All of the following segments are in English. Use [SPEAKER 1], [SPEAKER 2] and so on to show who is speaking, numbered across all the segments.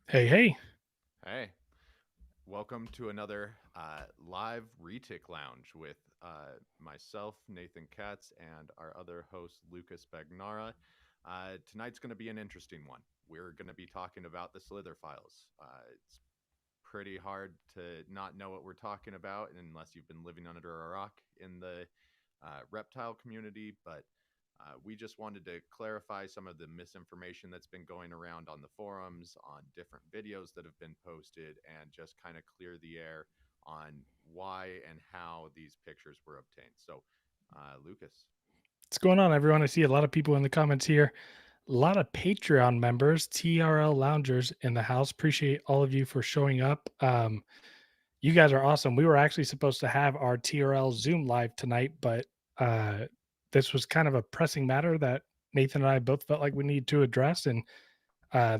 [SPEAKER 1] Hey, hey.
[SPEAKER 2] Hey, welcome to another live Retic Lounge with myself, Nathan Katz, and our other host, Lucas Bagnara. Tonight's going to be an interesting one. We're going to be talking about the Slither files. It's pretty hard to not know what we're talking about unless you've been living under a rock in the reptile community, but we just wanted to clarify some of the misinformation that's been going around on the forums, on different videos that have been posted, and just kind of clear the air on why and how these pictures were obtained. So, Lucas.
[SPEAKER 1] What's going on, everyone? I see a lot of people in the comments here. A lot of Patreon members, TRL loungers in the house. Appreciate all of you for showing up. You guys are awesome. We were actually supposed to have our TRL Zoom live tonight, but uh, this was kind of a pressing matter that Nathan and I both felt like we need to address, and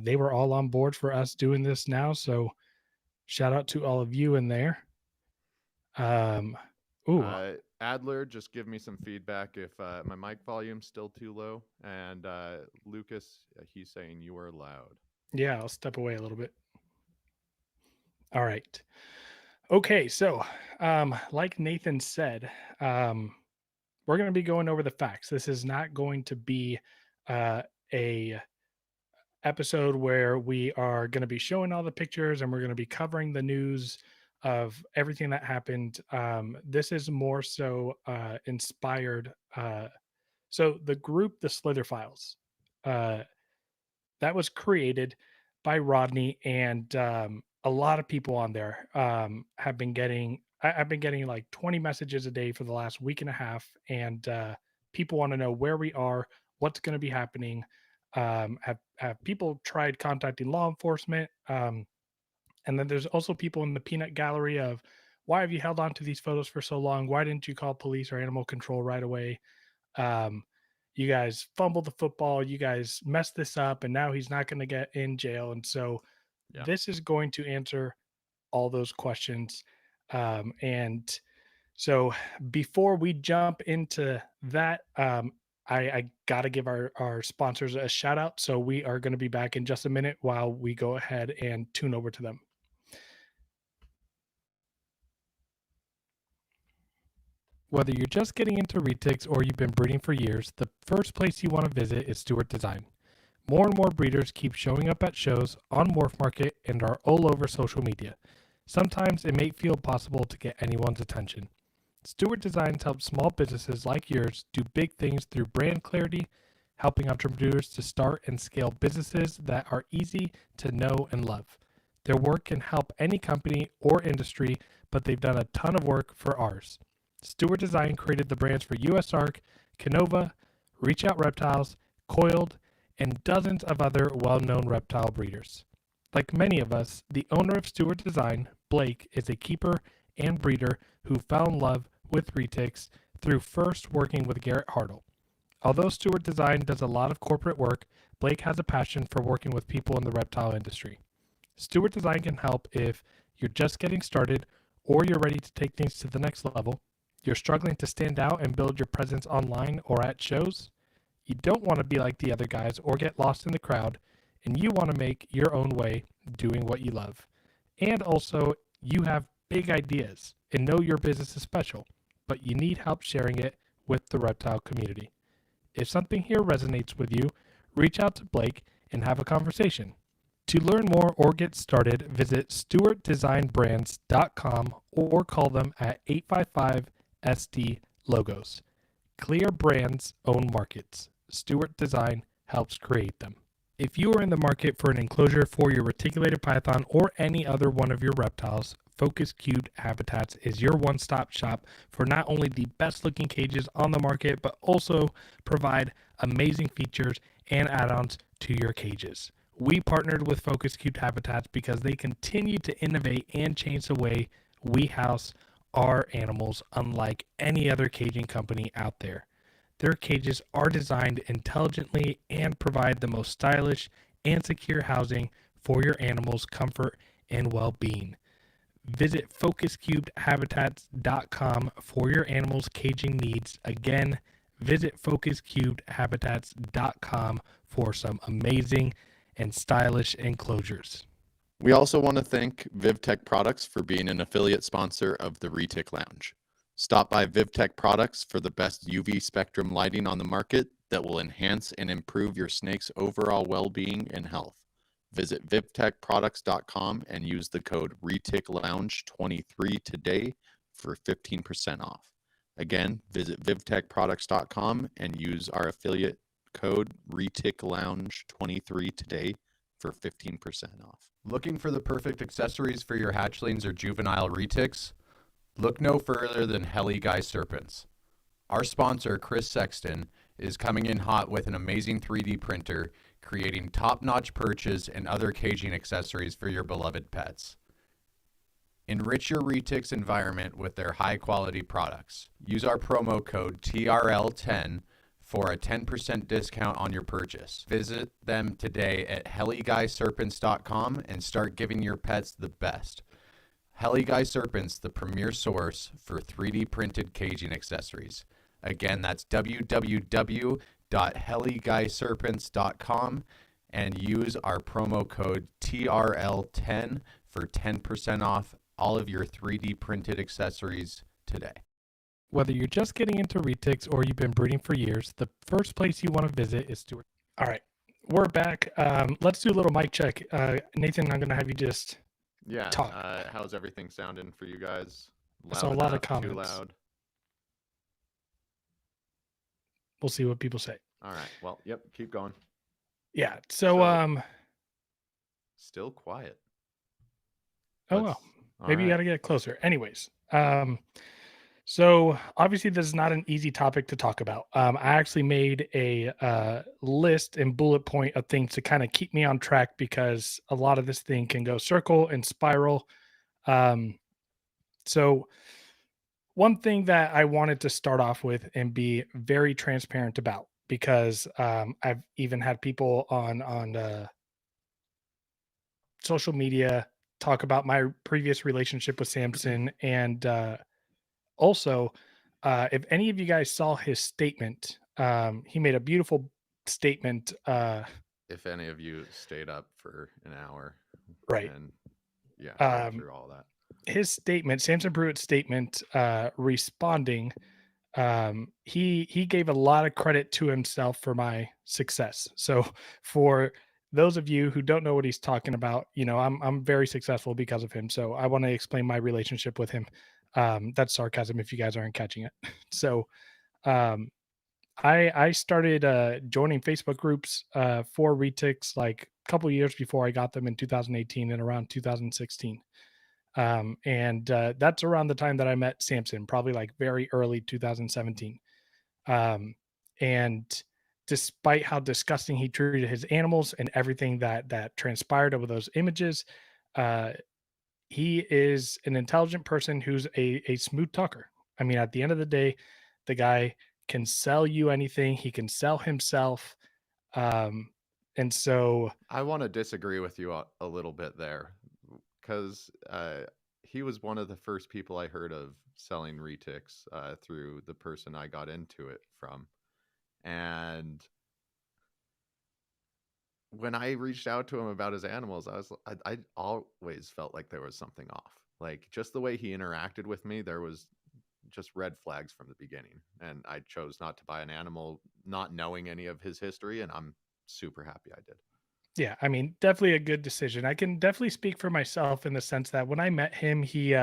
[SPEAKER 1] they were all on board for us doing this now. So shout out to all of you in there. Um, ooh,
[SPEAKER 2] Adler, just give me some feedback if my mic volume's still too low. And Lucas, he's saying you are loud.
[SPEAKER 1] yeah, I'll step away a little bit. All right. Okay, so like Nathan said, we're going to be going over the facts. This is not going to be a episode where we are going to be showing all the pictures and we're going to be covering the news of everything that happened. This is more so inspired. So the group, the Slither Files, uh, that was created by Rodney, and a lot of people on there have been getting. I've been getting like 20 messages a day for the last week and a half, and people want to know where we are, what's going to be happening. Have people tried contacting law enforcement? And then there's also people in the peanut gallery of why have you held on to these photos for so long? Why didn't you call police or animal control right away? um, you guys fumbled the football, you guys messed this up, and now he's not going to get in jail. And so
[SPEAKER 2] Yeah.
[SPEAKER 1] this is going to answer all those questions. And so before we jump into that, I got to give our sponsors a shout out. So we are going to be back in just a minute while we go ahead and tune over to them. Whether you're just getting into retics or you've been breeding for years, the first place you want to visit is Stewart Design. More and more breeders keep showing up at shows, on Morph Market, and are all over social media. Sometimes it may feel possible to get anyone's attention. Stewart Designs helps small businesses like yours do big things through brand clarity, helping entrepreneurs to start and scale businesses that are easy to know and love. Their work can help any company or industry, but they've done a ton of work for ours. Stewart Design created the brands for USARK, Canova, Reach Out Reptiles, Coiled, and dozens of other well known reptile breeders. Like many of us, the owner of Stewart Design, Blake, is a keeper and breeder who fell in love with retics through first working with Garrett Hartle. Although Stewart Design does a lot of corporate work, Blake has a passion for working with people in the reptile industry. Stewart Design can help if you're just getting started or you're ready to take things to the next level, you're struggling to stand out and build your presence online or at shows, you don't want to be like the other guys or get lost in the crowd, and you want to make your own way doing what you love. And also, you have big ideas and know your business is special, but you need help sharing it with the reptile community. If something here resonates with you, reach out to Blake and have a conversation. To learn more or get started, visit stewartdesignbrands.com or call them at 855 SD Logos. Clear brands own markets. Stewart Design helps create them. If you are in the market for an enclosure for your reticulated python or any other one of your reptiles, Focus Cubed Habitats is your one-stop shop for not only the best looking cages on the market, but also provide amazing features and add-ons to your cages. We partnered with Focus Cubed Habitats because they continue to innovate and change the way we house our animals unlike any other caging company out there. Their cages are designed intelligently and provide the most stylish and secure housing for your animal's comfort and well being. Visit focuscubedhabitats.com for your animal's caging needs. Again, visit focuscubedhabitats.com for some amazing and stylish enclosures.
[SPEAKER 2] We also want to thank VivTech Products for being an affiliate sponsor of the TheReticLounge. Stop by VivTech Products for the best UV spectrum lighting on the market that will enhance and improve your snake's overall well-being and health. Visit VivTechProducts.com and use the code ReticLounge23 today for 15% off. Again, visit VivTechProducts.com and use our affiliate code ReticLounge23 today for 15% off.
[SPEAKER 3] Looking for the perfect accessories for your hatchlings or juvenile retics? Look no further than HeliGuy Serpents. Our sponsor, Chris Sexton, is coming in hot with an amazing 3D printer, creating top-notch perches and other caging accessories for your beloved pets. Enrich your retics environment with their high-quality products. Use our promo code TRL10 for a 10% discount on your purchase. Visit them today at HeliGuySerpents.com and start giving your pets the best. HeliGuy Serpents, the premier source for 3D printed caging accessories. Again, that's www.HeliGuySerpents.com and use our promo code TRL10 for 10% off all of your 3D printed accessories today.
[SPEAKER 1] Whether you're just getting into retics or you've been breeding for years, the first place you want to visit is Stewart. All right, we're back. Let's do a little mic check. Nathan, I'm going to have you just talk.
[SPEAKER 2] How's everything sounding for you guys?
[SPEAKER 1] I saw a lot of
[SPEAKER 2] enough,
[SPEAKER 1] comments.
[SPEAKER 2] Too loud?
[SPEAKER 1] We'll see what people say.
[SPEAKER 2] All right. Well, yep. Keep going.
[SPEAKER 1] Yeah. So
[SPEAKER 2] still quiet.
[SPEAKER 1] Oh, well. Maybe you got to get closer. Anyways, so obviously this is not an easy topic to talk about. I actually made a list and bullet point of things to kind of keep me on track because a lot of this thing can go circle and spiral. So one thing that I wanted to start off with and be very transparent about, because I've even had people on social media talk about my previous relationship with Samson, and also, if any of you guys saw his statement, he made a beautiful statement.
[SPEAKER 2] If any of you stayed up for an hour,
[SPEAKER 1] right?
[SPEAKER 2] And yeah, through all that.
[SPEAKER 1] His statement, Samson Pruitt's statement, responding, he gave a lot of credit to himself for my success. So for those of you who don't know what he's talking about, I'm very successful because of him. So I want to explain my relationship with him. That's sarcasm if you guys aren't catching it. So I started joining Facebook groups for retics like a couple years before I got them in 2018 and around 2016. And that's around the time that I met Samson, probably like very early 2017. And despite how disgusting he treated his animals and everything that transpired over those images, he is an intelligent person who's a smooth talker. I mean, at the end of the day, the guy can sell you anything. He can sell himself. And so
[SPEAKER 2] I want to disagree with you a little bit there, because he was one of the first people I heard of selling retics through the person I got into it from. And when I reached out to him about his animals, I always felt like there was something off. Like, just the way he interacted with me, there was just red flags from the beginning. And I chose not to buy an animal, not knowing any of his history, and I'm super happy I did.
[SPEAKER 1] Yeah, I mean, definitely a good decision. I can definitely speak for myself in the sense that when I met him, he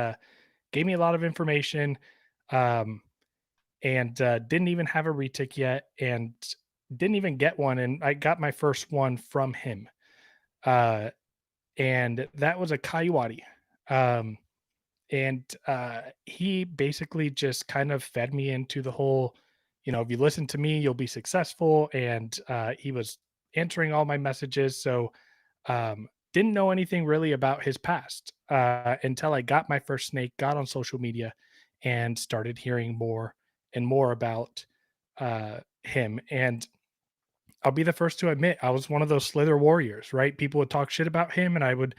[SPEAKER 1] gave me a lot of information, and didn't even have a retic yet, and didn't even get one. And I got my first one from him, and that was a Coyote. And he basically just kind of fed me into the whole, if you listen to me, you'll be successful. And he was answering all my messages. So didn't know anything really about his past until I got my first snake, got on social media, and started hearing more and more about him. And I'll be the first to admit, I was one of those Slither warriors, right? People would talk shit about him, and I would,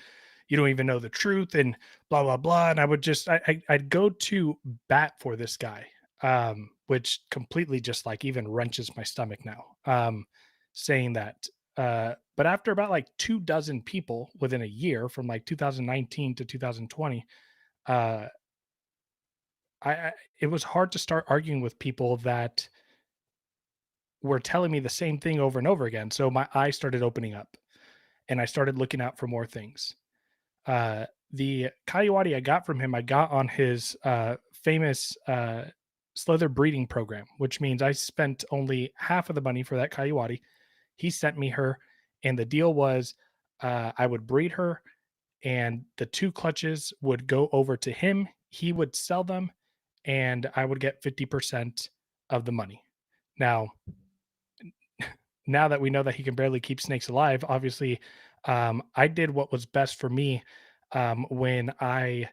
[SPEAKER 1] you don't even know the truth, and blah blah blah. And I would just, I'd go to bat for this guy, which completely just like even wrenches my stomach now. Saying that, But after about like 24 people within a year from like 2019 to 2020, uh, it was hard to start arguing with people that were telling me the same thing over and over again. So my eyes started opening up and I started looking out for more things. The Coyote I got from him, I got on his famous Slither breeding program, which means I spent only half of the money for that Coyote. He sent me her, and the deal was I would breed her, and the 2 clutches would go over to him. He would sell them, and I would get 50% of the money. Now, now that we know that he can barely keep snakes alive, obviously, I did what was best for me. When I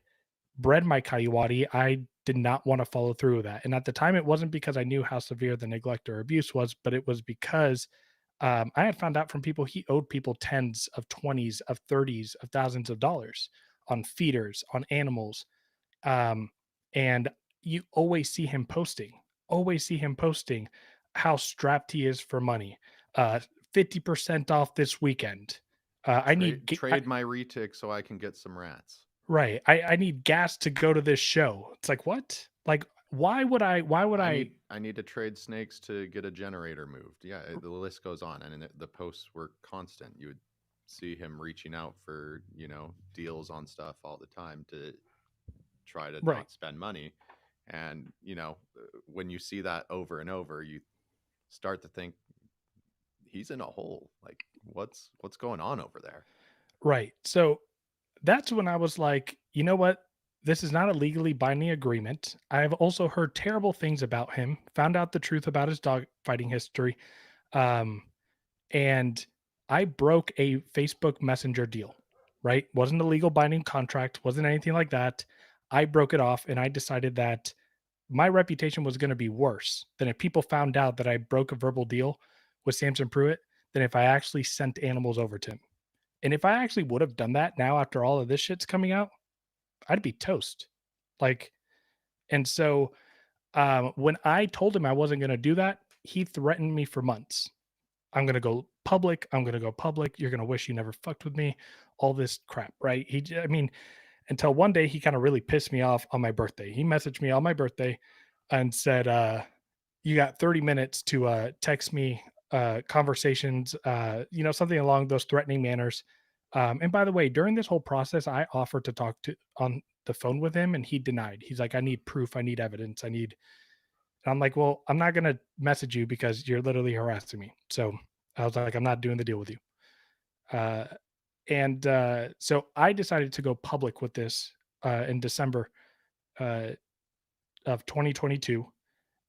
[SPEAKER 1] bred my Coyote, I did not want to follow through with that. And at the time, it wasn't because I knew how severe the neglect or abuse was, but it was because I had found out from people he owed people tens of 20s of 30s of thousands of dollars on feeders, on animals. And you always see him posting how strapped he is for money. Uh, 50% off this weekend. I need
[SPEAKER 2] Trade my retic so I can get some rats.
[SPEAKER 1] right. I need gas to go to this show. It's like, what? Like, why would I
[SPEAKER 2] need to trade snakes to get a generator moved. Yeah, the list goes on, and the posts were constant. You would see him reaching out for deals on stuff all the time to try to
[SPEAKER 1] right.
[SPEAKER 2] not spend money. And when you see that over and over, you start to think he's in a hole. Like, what's going on over there?
[SPEAKER 1] Right. So that's when I was like, you know what? This is not a legally binding agreement. I have also heard terrible things about him, found out the truth about his dog fighting history. Um, and I broke a Facebook Messenger deal, right? Wasn't a legal binding contract, wasn't anything like that. I broke it off and I decided that my reputation was going to be worse than if people found out that I broke a verbal deal with Samson Pruitt than if I actually sent animals over to him. And if I actually would have done that now after all of this shit's coming out, I'd be toast. Like, and so when I told him I wasn't going to do that, he threatened me for months. I'm going to go public. I'm going to go public. You're going to wish you never fucked with me. All this crap, right? I mean, until one day he kind of really pissed me off on my birthday. He messaged me on my birthday and said, you got 30 minutes to text me conversations, something along those threatening manners. And by the way, during this whole process, I offered to talk to on the phone with him and he denied. He's like, I need proof. I need evidence. And I'm like, well, I'm not going to message you because you're literally harassing me. So I was like, I'm not doing the deal with you. So I decided to go public with this in December of 2022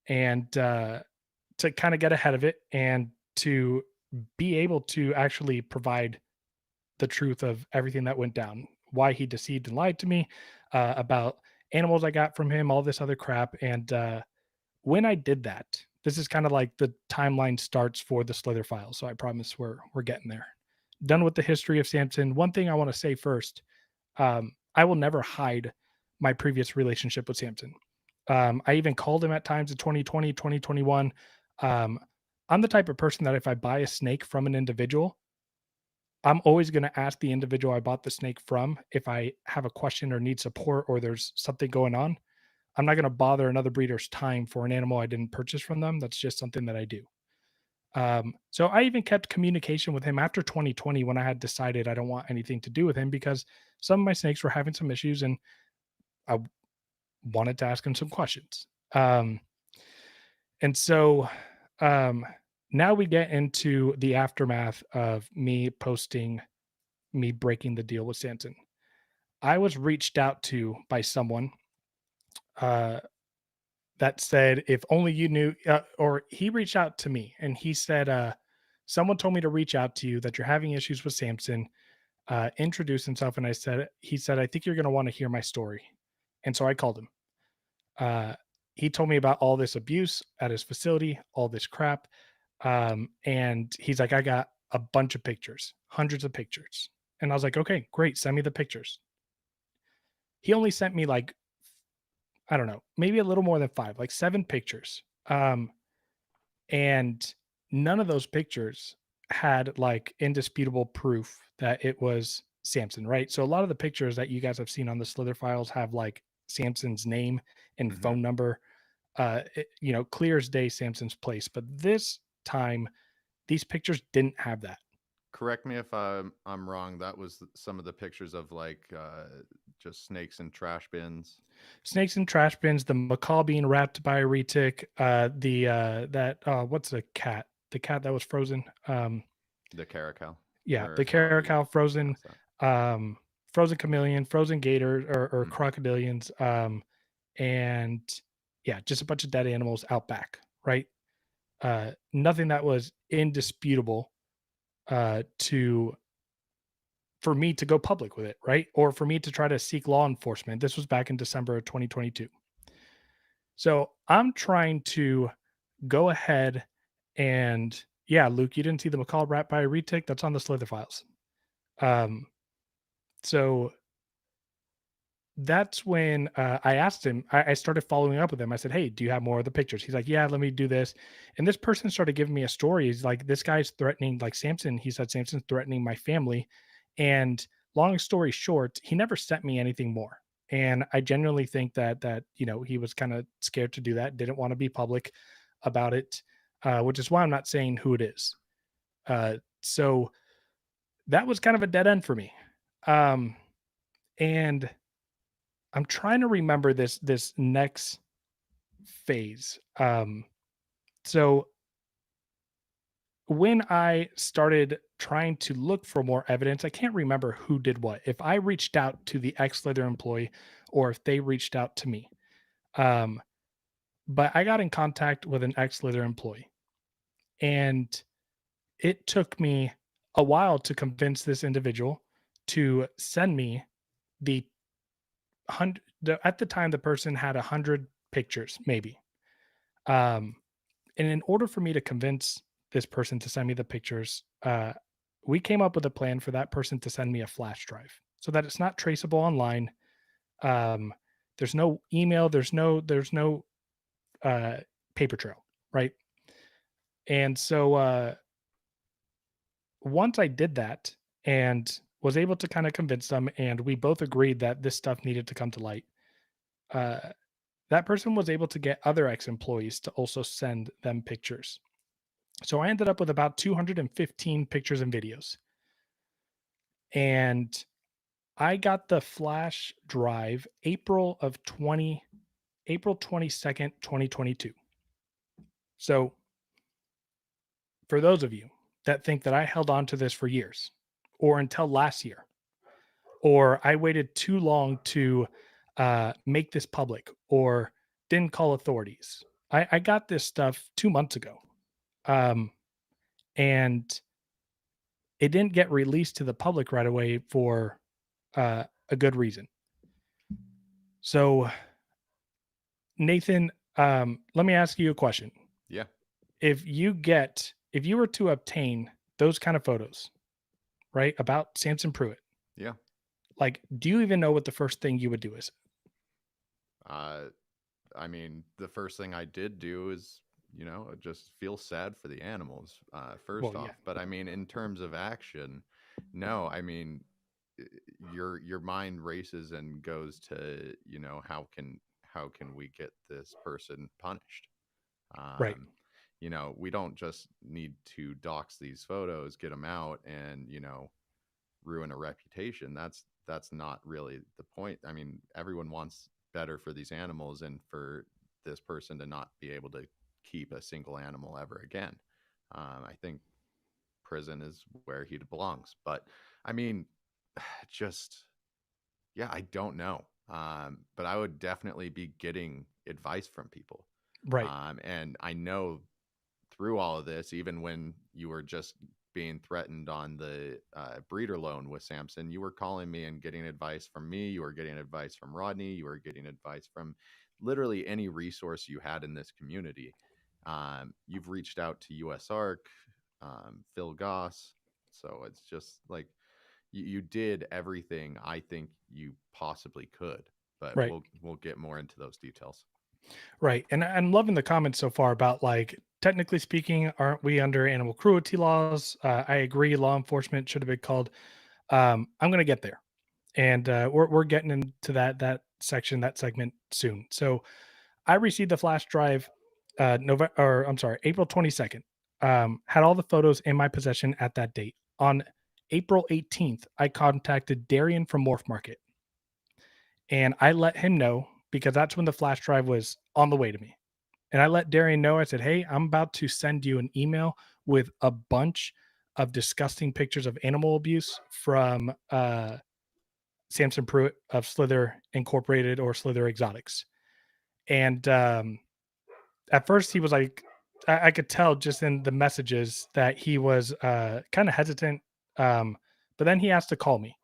[SPEAKER 1] and to kind of get ahead of it and to be able to actually provide the truth of everything that went down, why he deceived and lied to me about animals I got from him, all this other crap. And when I did that, this is kind of like the timeline starts for the Slither files. So I promise we're getting there. Done with the history of Samson. One thing I want to say first, I will never hide my previous relationship with Samson. I even called him at times in 2020, 2021. I'm the type of person that if I buy a snake from an individual, I'm always going to ask the individual I bought the snake from if I have a question or need support or there's something going on. I'm not going to bother another breeder's time for an animal I didn't purchase from them. That's just something that I do. So I even kept communication with him after 2020 when I had decided I don't want anything to do with him because some of my snakes were having some issues and I wanted to ask him some questions. And so now we get into the aftermath of me breaking the deal with Samson. I was reached out to by someone that said, if only you knew, or he reached out to me and he said, someone told me to reach out to you that you're having issues with Samson, introduce himself. And he said, I think you're going to want to hear my story. And so I called him. He told me about all this abuse at his facility, all this crap. And he's like, I got a bunch of pictures, hundreds of pictures. And I was like, okay, great. Send me the pictures. He only sent me like, I don't know, maybe a little more than 5, like 7 pictures. And none of those pictures had like indisputable proof that it was Samson, right? So a lot of the pictures that you guys have seen on the Slither files have like Samson's name and
[SPEAKER 2] Hmm.
[SPEAKER 1] phone number. Clear as day Samson's place. But this time, these pictures didn't have that.
[SPEAKER 2] Correct me if I'm wrong. That was some of the pictures of like just snakes and trash bins.
[SPEAKER 1] Snakes and trash bins, the macaw being wrapped by a retic, what's the cat? The cat that was frozen.
[SPEAKER 2] The caracal,
[SPEAKER 1] Yeah,
[SPEAKER 2] or
[SPEAKER 1] the
[SPEAKER 2] however you
[SPEAKER 1] caracal frozen,
[SPEAKER 2] pronounce that.
[SPEAKER 1] frozen chameleon, frozen gator or
[SPEAKER 2] Mm.
[SPEAKER 1] crocodilians, and yeah, just a bunch of dead animals out back, right? Nothing that was indisputable to for me to go public with it, right? Or for me to try to seek law enforcement. This was back in December of 2022. So I'm trying to go ahead and yeah, Luke, you didn't see the macaw wrapped by a retic. That's on the Slither files. Um, so that's when I asked him, I started following up with him. I said, hey, do you have more of the pictures? He's like, yeah, let me do this. And this person started giving me a story. He's like, this guy's threatening, like Samson. He said, Samson's threatening my family. And long story short, he never sent me anything more. And I genuinely think that he was kind of scared to do that, didn't want to be public about it, which is why I'm not saying who it is. So that was kind of a dead end for me. And I'm trying to remember this next phase. So when I started trying to look for more evidence, I can't remember who did what. If I reached out to the ex Slither employee or if they reached out to me. Um, but I got in contact with an ex Slither employee, and it took me a while to convince this individual to send me the hundred. At the time, the person had 100 pictures, maybe. Um, and in order for me to convince this person to send me the pictures, we came up with a plan for that person to send me a flash drive so that it's not traceable online. Um, there's no email, there's no uh, paper trail, right? And so once I did that and was able to kind of convince them, and we both agreed that this stuff needed to come to light. Uh, that person was able to get other ex employees to also send them pictures. So I ended up with about 215 pictures and videos. And I got the flash drive April 22nd, 2022. So for those of you that think that I held on to this for years or until last year, or I waited too long to make this public or didn't call authorities, I got this stuff 2 months ago. And it didn't get released to the public right away for a good reason. So, Nathan, let me ask you a question.
[SPEAKER 2] Yeah.
[SPEAKER 1] If you were to obtain those kind of photos, right, about Samson Pruitt,
[SPEAKER 2] Yeah.
[SPEAKER 1] like, do you even know what the first thing you would do is?
[SPEAKER 2] I mean, the first thing I did do is, just feel sad for the animals, first
[SPEAKER 1] Well, yeah,
[SPEAKER 2] off. But I mean, in terms of action, no, I mean, i- your mind races and goes to, how can we get this person punished?
[SPEAKER 1] right,
[SPEAKER 2] Um, we don't just need to dox these photos, get them out, and ruin a reputation. That's not really the point. I mean, everyone wants better for these animals and for this person to not be able to keep a single animal ever again. I think prison is where he belongs. But I mean, just yeah, I don't know. But I would definitely be getting advice from people.
[SPEAKER 1] right,
[SPEAKER 2] And I know through all of this, even when you were just being threatened on the breeder loan with Samson, you were calling me and getting advice from me. You were getting advice from Rodney. You were getting advice from literally any resource you had in this community. You've reached out to USARK, Phil Goss. So it's just like you did everything I think you possibly could. But
[SPEAKER 1] right,
[SPEAKER 2] we'll get more into those details.
[SPEAKER 1] right. And I'm loving the comments so far about like technically speaking, aren't we under animal cruelty laws? I agree, law enforcement should have been called. I'm going to get there, and we're getting into that section, that segment soon. So I received the flash drive, April 22nd. Had all the photos in my possession at that date. On April 18th, I contacted Darian from Morph Market, and I let him know because that's when the flash drive was on the way to me. And I let Darian know, I said, hey, I'm about to send you an email with a bunch of disgusting pictures of animal abuse from Samson Pruitt of Slither Incorporated or Slither Exotics. And at first he was like, I could tell just in the messages that he was kind of hesitant. But then he asked to call me.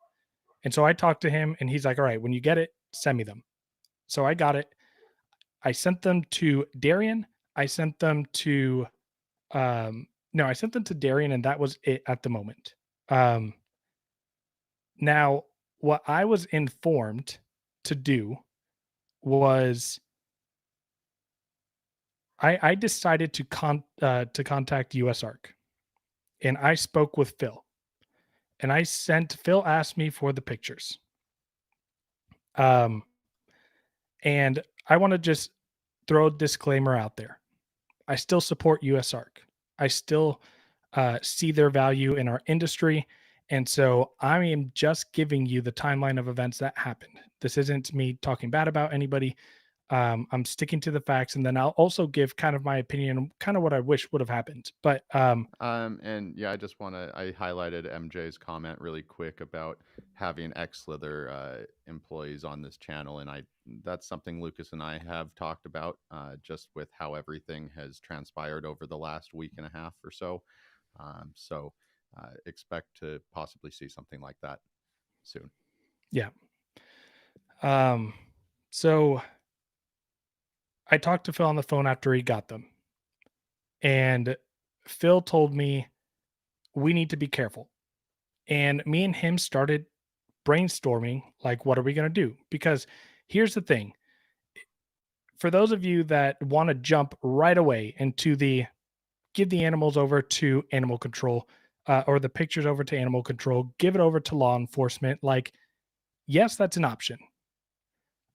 [SPEAKER 1] And so I talked to him and he's like, all right, when you get it, send me them. So I got it. I sent them to Darian. I sent them to I sent them to Darian, and that was it at the moment. Now, what I was informed to do was I decided to contact USARK, and I spoke with Phil, and Phil asked me for the pictures. And I want to just throw a disclaimer out there. I still support USARK. I still see their value in our industry. And so I am just giving you the timeline of events that happened. This isn't me talking bad about anybody. I'm sticking to the facts, and then I'll also give kind of my opinion, kind of what I wish would have happened. But
[SPEAKER 2] And yeah, I highlighted MJ's comment really quick about having ex-Slither employees on this channel, and that's something Lucas and I have talked about, just with how everything has transpired over the last week and a half or so. So expect to possibly see something like that soon.
[SPEAKER 1] Yeah. So I talked to Phil on the phone after he got them, and Phil told me we need to be careful. And me and him started brainstorming, like, what are we going to do? Because here's the thing. For those of you that want to jump right away into give the animals over to animal control, or the pictures over to animal control, give it over to law enforcement, like, yes, that's an option.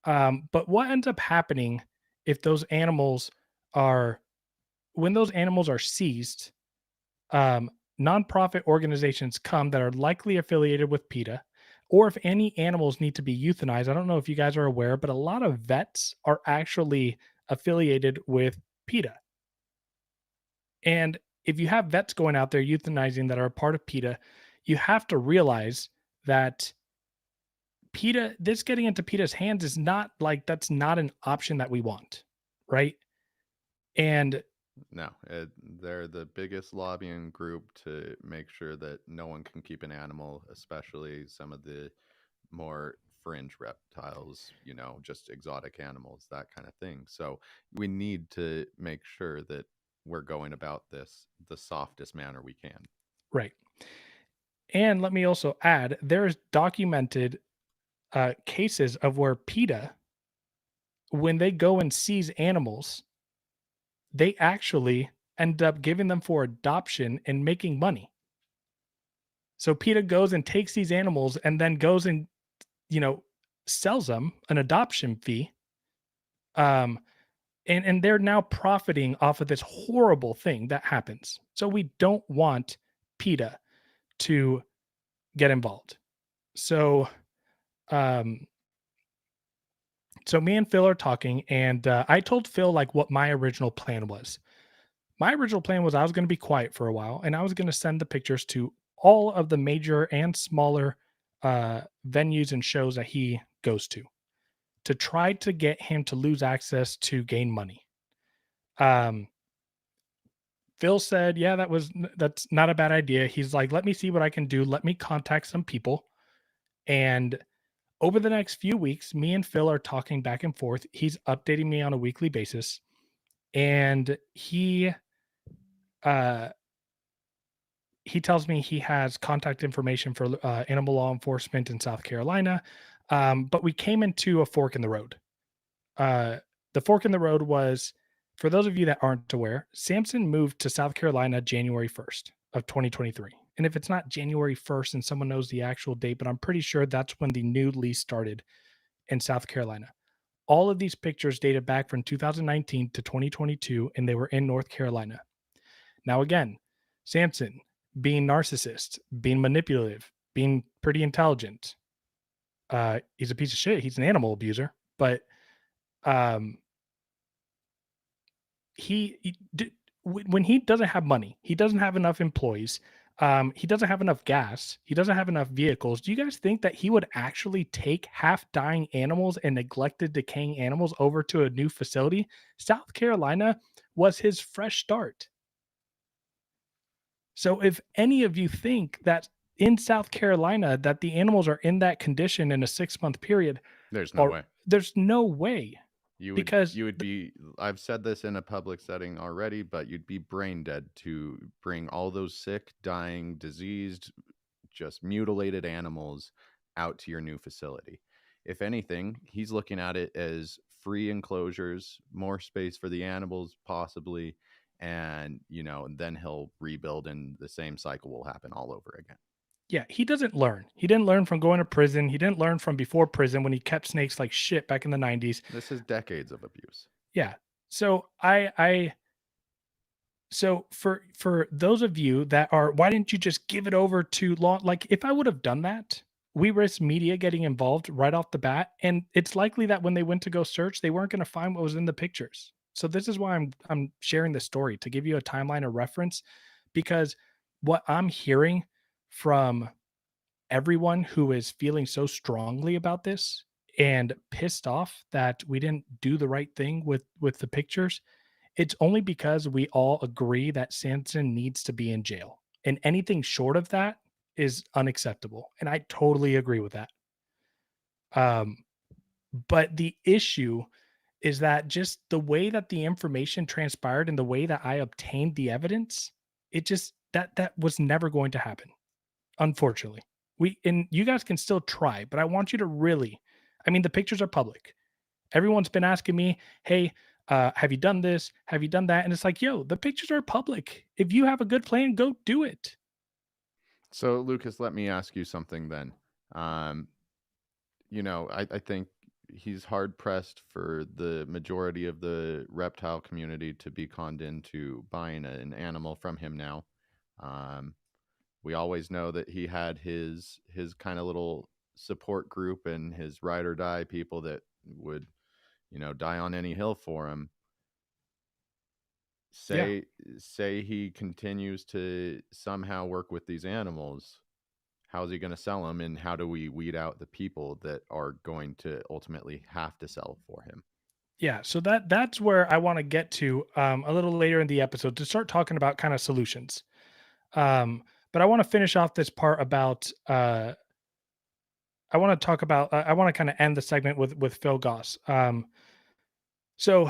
[SPEAKER 1] But what ends up happening if when those animals are seized, nonprofit organizations come that are likely affiliated with PETA, or if any animals need to be euthanized. I don't know if you guys are aware, but a lot of vets are actually affiliated with PETA. And if you have vets going out there euthanizing that are a part of PETA, you have to realize that this getting into PETA's hands is not like, that's not an option that we want, right? And
[SPEAKER 2] no, they're the biggest lobbying group to make sure that no one can keep an animal, especially some of the more fringe reptiles, just exotic animals, that kind of thing. So we need to make sure that we're going about this the softest manner we can.
[SPEAKER 1] Right. And let me also add, there's documented cases of where PETA, when they go and seize animals, they actually end up giving them for adoption and making money. So PETA goes and takes these animals and then goes and, sells them an adoption fee. And they're now profiting off of this horrible thing that happens. So we don't want PETA to get involved. So, so me and Phil are talking, and I told Phil like what my original plan was. My original plan was I was going to be quiet for a while, and I was going to send the pictures to all of the major and smaller venues and shows that he goes to try to get him to lose access to gain money. Phil said, yeah, that's not a bad idea. He's like, let me see what I can do. Let me contact some people. And over the next few weeks, me and Phil are talking back and forth. He's updating me on a weekly basis. And he tells me he has contact information for animal law enforcement in South Carolina. But we came into a fork in the road. The fork in the road was For those of you that aren't aware, Samson moved to South Carolina January 1st of 2023. And if it's not January 1st and someone knows the actual date, but I'm pretty sure that's when the new lease started in South Carolina. All of these pictures dated back from 2019 to 2022, and they were in North Carolina. Now, again, Samson being narcissist, being manipulative, being pretty intelligent. He's a piece of shit. He's an animal abuser, but when he doesn't have money, he doesn't have enough employees, he doesn't have enough gas, he doesn't have enough vehicles. Do you guys think that he would actually take half dying animals and neglected decaying animals over to a new facility? South Carolina was his fresh start. So if any of you think that in South Carolina that the animals are in that condition in a 6-month period,
[SPEAKER 2] There's no way.
[SPEAKER 1] There's no way.
[SPEAKER 2] You
[SPEAKER 1] Because
[SPEAKER 2] would be, I've said this in a public setting already, but you'd be brain dead to bring all those sick, dying, diseased, just mutilated animals out to your new facility. If anything, he's looking at it as free enclosures, more space for the animals possibly, and then he'll rebuild and the same cycle will happen all over again.
[SPEAKER 1] Yeah, he doesn't learn. He didn't learn from going to prison. He didn't learn from before prison when he kept snakes like shit back in the 90s.
[SPEAKER 2] This is decades of abuse.
[SPEAKER 1] Yeah. So so for those of you that are, why didn't you just give it over to law? Like, if I would have done that, we risk media getting involved right off the bat, and it's likely that when they went to go search, they weren't going to find what was in the pictures. So this is why I'm sharing this story, to give you a timeline of reference, because what I'm hearing from everyone who is feeling so strongly about this and pissed off that we didn't do the right thing with the pictures, it's only because we all agree that Samson needs to be in jail, and anything short of that is unacceptable, and I totally agree with that. But the issue is that just the way that the information transpired and the way that I obtained the evidence, it just that was never going to happen. Unfortunately, and you guys can still try, but I want you to really, I mean, the pictures are public. Everyone's been asking me, hey, have you done this? Have you done that? And it's like, yo, the pictures are public. If you have a good plan, go do it.
[SPEAKER 2] So, Lucas, let me ask you something then. I think he's hard pressed for the majority of the reptile community to be conned into buying an animal from him now. We always know that he had his kind of little support group and his ride or die people that would, die on any hill for him. Say he continues to somehow work with these animals. How's he going to sell them, and how do we weed out the people that are going to ultimately have to sell for him?
[SPEAKER 1] Yeah, so that's where I want to get to a little later in the episode, to start talking about kind of solutions. But I want to finish off this part about I want to talk about I want to kind of end the segment with Phil Goss. So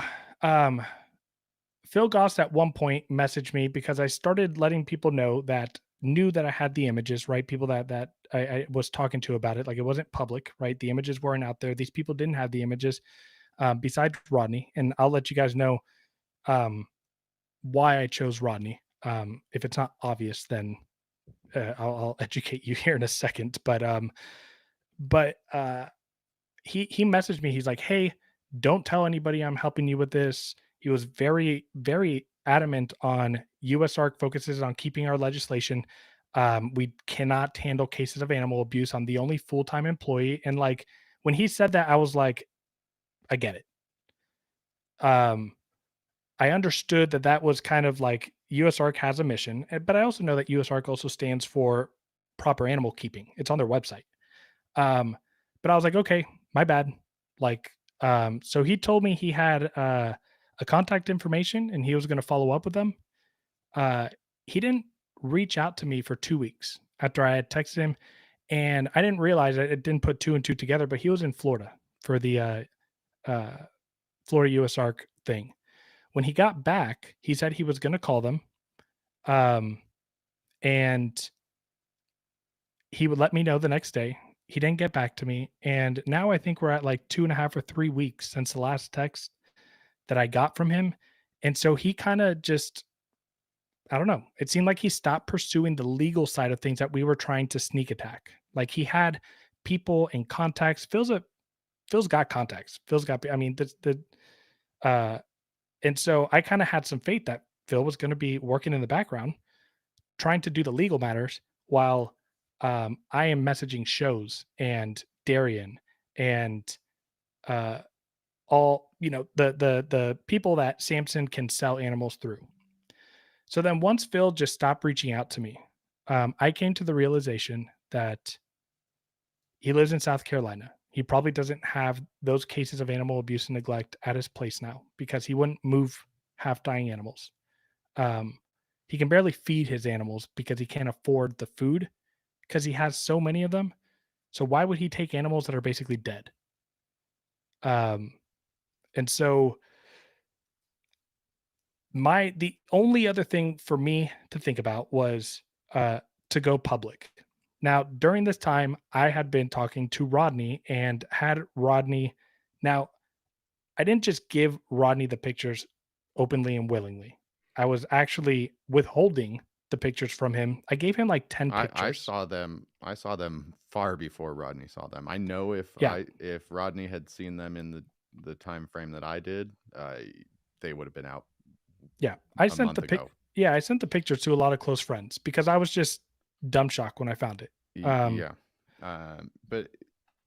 [SPEAKER 1] Phil Goss at one point messaged me because I started letting people know that knew that I had the images, right? People that I was talking to about it, like, it wasn't public, right? The images weren't out there. These people didn't have the images, besides Rodney, and I'll let you guys know why I chose Rodney. If it's not obvious, then I'll educate you here in a second. But he messaged me. He's like, hey, don't tell anybody I'm helping you with this. He was very, very adamant on USARK focuses on keeping our legislation. We cannot handle cases of animal abuse. I'm the only full-time employee. And like, when he said that, I was like, I get it. I understood that was kind of like USARK has a mission, but I also know that USARK also stands for proper animal keeping. It's on their website. But I was like, okay, my bad. Like, so he told me he had a contact information and he was going to follow up with them. He didn't reach out to me for 2 weeks after I had texted him, and I didn't realize it didn't put 2 and 2 together, but he was in Florida for the Florida USARK thing. When he got back, he said he was going to call them, and he would let me know the next day. He didn't get back to me, and now I think we're at like 2.5 or 3 weeks since the last text that I got from him, And so he kind of just, I don't know, it seemed like he stopped pursuing the legal side of things that we were trying to sneak attack. Like he had people and contacts. Phil's got contacts. Phil's got, I mean, uh, and so I kind of had some faith that Phil was going to be working in the background, trying to do the legal matters while I am messaging shows and Darian and uh, all, you know, the people that Samson can sell animals through. So then once Phil just stopped reaching out to me, I came to the realization that he lives in South Carolina. He probably doesn't have those cases of animal abuse and neglect at his place now because he wouldn't move half dying animals. Um, he can barely feed his animals because he can't afford the food because he has so many of them. So why would he take animals that are basically dead? Um, and so the only other thing for me to think about was to go public. Now, during this time, I had been talking to Rodney and had Rodney. Now, I didn't just give Rodney the pictures openly and willingly. I was actually withholding the pictures from him. I gave him like 10
[SPEAKER 3] I
[SPEAKER 1] pictures.
[SPEAKER 3] saw them. I saw them far before Rodney saw them. I know
[SPEAKER 1] Yeah.
[SPEAKER 3] if Rodney had seen them in the time frame that I did, they would have been out
[SPEAKER 1] Yeah. I
[SPEAKER 3] a
[SPEAKER 1] sent
[SPEAKER 3] month
[SPEAKER 1] the
[SPEAKER 3] ago.
[SPEAKER 1] I sent the pictures to a lot of close friends because I was just dumb shocked when I found it.
[SPEAKER 3] Yeah, but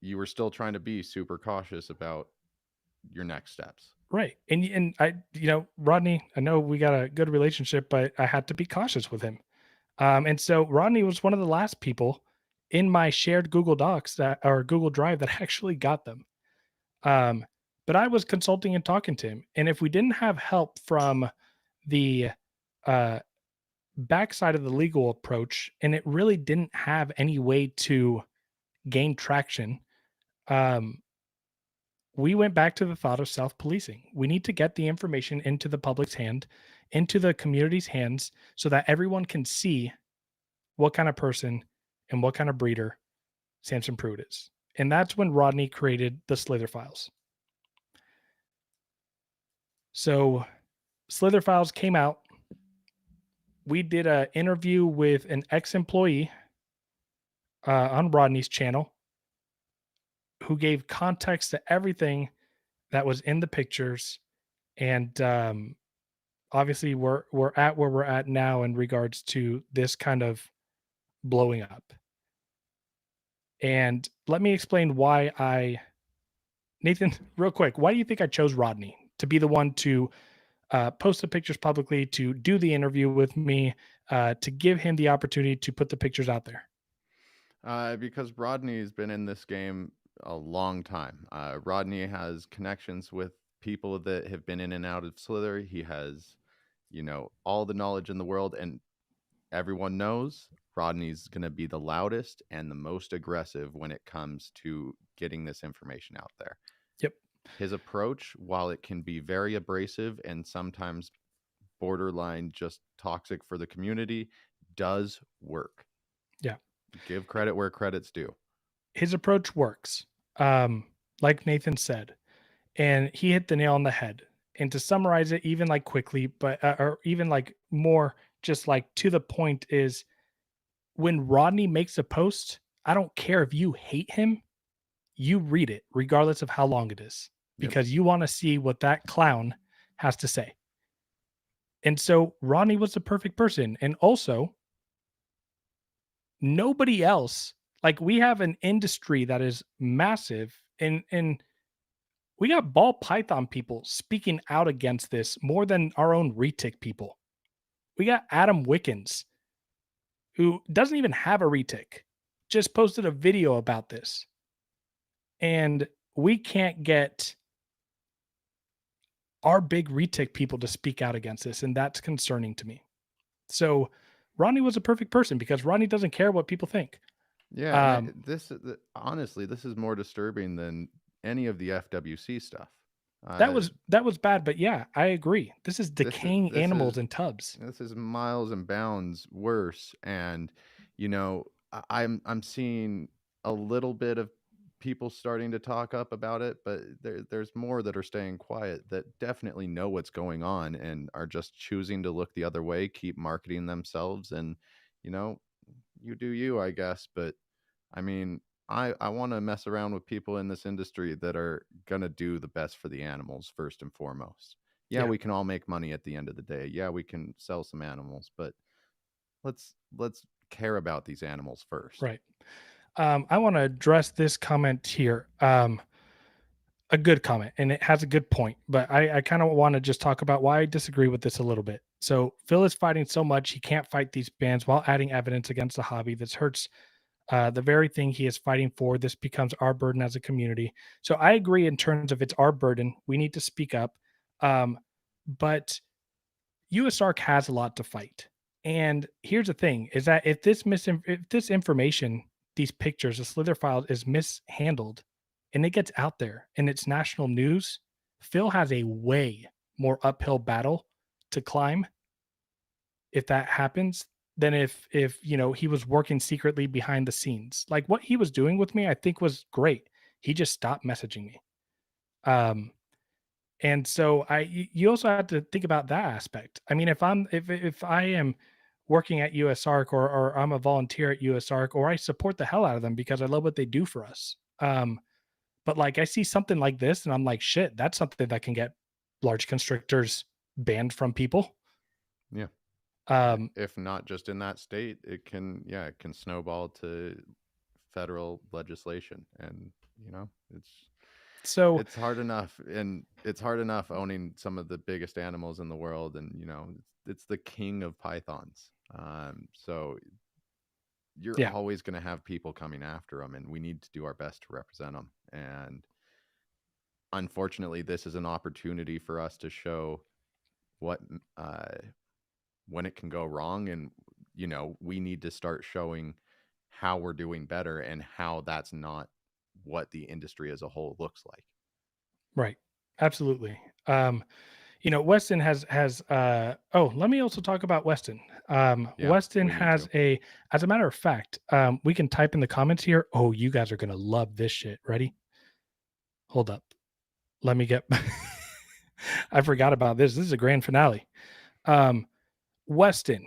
[SPEAKER 3] you were still trying to be super cautious about your next steps.
[SPEAKER 1] Right. And I, you know, Rodney, I know we got a good relationship, but I had to be cautious with him. And so Rodney was one of the last people in my shared Google Docs that or Google Drive that actually got them. Um, but I was consulting and talking to him. And if we didn't have help from the uh backside of the legal approach, and it really didn't have any way to gain traction, um, we went back to the thought of self-policing. We need to get the information into the public's hand, into the community's hands, so that everyone can see what kind of person and what kind of breeder Samson Pruitt is. And that's when Rodney created the Slither files. So Slither files came out. We did an interview with an ex-employee on Rodney's channel who gave context to everything that was in the pictures. And obviously we're at where we're at now in regards to this kind of blowing up. And let me explain why Nathan, real quick, why do you think I chose Rodney to be the one to post the pictures publicly, to do the interview with me, to give him the opportunity to put the pictures out there?
[SPEAKER 3] Because Rodney's been in this game a long time. Rodney has connections with people that have been in and out of Slither. He has, all the knowledge in the world, and everyone knows Rodney's going to be the loudest and the most aggressive when it comes to getting this information out there.
[SPEAKER 1] Yep.
[SPEAKER 3] His approach, while it can be very abrasive and sometimes borderline just toxic for the community, does work.
[SPEAKER 1] Yeah.
[SPEAKER 3] Give credit where credit's due.
[SPEAKER 1] His approach works, like Nathan said, and he hit the nail on the head. And to summarize it, even like quickly, but or even like more, just like to the point, is when Rodney makes a post, I don't care if you hate him, you read it regardless of how long it is, because you want to see what that clown has to say. And so Rodney was the perfect person. And also, nobody else, like we have an industry that is massive, and we got ball python people speaking out against this more than our own retic people. We got Adam Wickens, who doesn't even have a retic, just posted a video about this. And we can't get our big retic people to speak out against this, and that's concerning to me. So Rodney was a perfect person because Rodney doesn't care what people think.
[SPEAKER 3] Yeah, honestly, this is more disturbing than any of the FWC stuff.
[SPEAKER 1] That was bad, but yeah, I agree. This is decaying animals in tubs.
[SPEAKER 3] This is miles and bounds worse, and I'm seeing a little bit of
[SPEAKER 2] people starting to talk up about it, but there's more that are staying quiet that definitely know what's going on and are just choosing to look the other way, keep marketing themselves, and you know, you do you, I guess. But I mean, I want to mess around with people in this industry that are gonna do the best for the animals first and foremost. Yeah,
[SPEAKER 1] Yeah,
[SPEAKER 2] we can all make money at the end of the day. Yeah, we can sell some animals, but let's care about these animals first.
[SPEAKER 1] right. I want to address this comment here. A good comment, and it has a good point, but I kind of want to just talk about why I disagree with this a little bit. So Phil is fighting so much he can't fight these bans while adding evidence against the hobby. This hurts the very thing he is fighting for. This becomes our burden as a community. So I agree in terms of it's our burden. We need to speak up. But USARK has a lot to fight. And here's the thing is that if this information, these pictures, the Slither file is mishandled and it gets out there and it's national news, Phil has a way more uphill battle to climb if that happens than if he was working secretly behind the scenes. Like what he was doing with me, I think was great. He just stopped messaging me. Um and so you also have to think about that aspect. I mean, if I am working at USARK or I'm a volunteer at USARK or I support the hell out of them because I love what they do for us. But like I see something like this and I'm like, shit, that's something that can get large constrictors banned from people.
[SPEAKER 2] Yeah.
[SPEAKER 1] Um,
[SPEAKER 2] If not just in that state, it can, yeah, it can snowball to federal legislation. And it's
[SPEAKER 1] so
[SPEAKER 2] it's hard enough, and it's hard enough owning some of the biggest animals in the world, and it's the king of pythons. So you're
[SPEAKER 1] yeah,
[SPEAKER 2] always going to have people coming after them, and we need to do our best to represent them. And unfortunately, this is an opportunity for us to show what when it can go wrong, and we need to start showing how we're doing better and how that's not what the industry as a whole looks like.
[SPEAKER 1] right. Absolutely. Weston has let me also talk about Weston.
[SPEAKER 2] Yeah,
[SPEAKER 1] Weston
[SPEAKER 2] we need
[SPEAKER 1] has
[SPEAKER 2] to.
[SPEAKER 1] as a matter of fact, we can type in the comments here. Oh, you guys are gonna love this shit. Ready? Hold up. Let me get I forgot about this. This is a grand finale. Um, Weston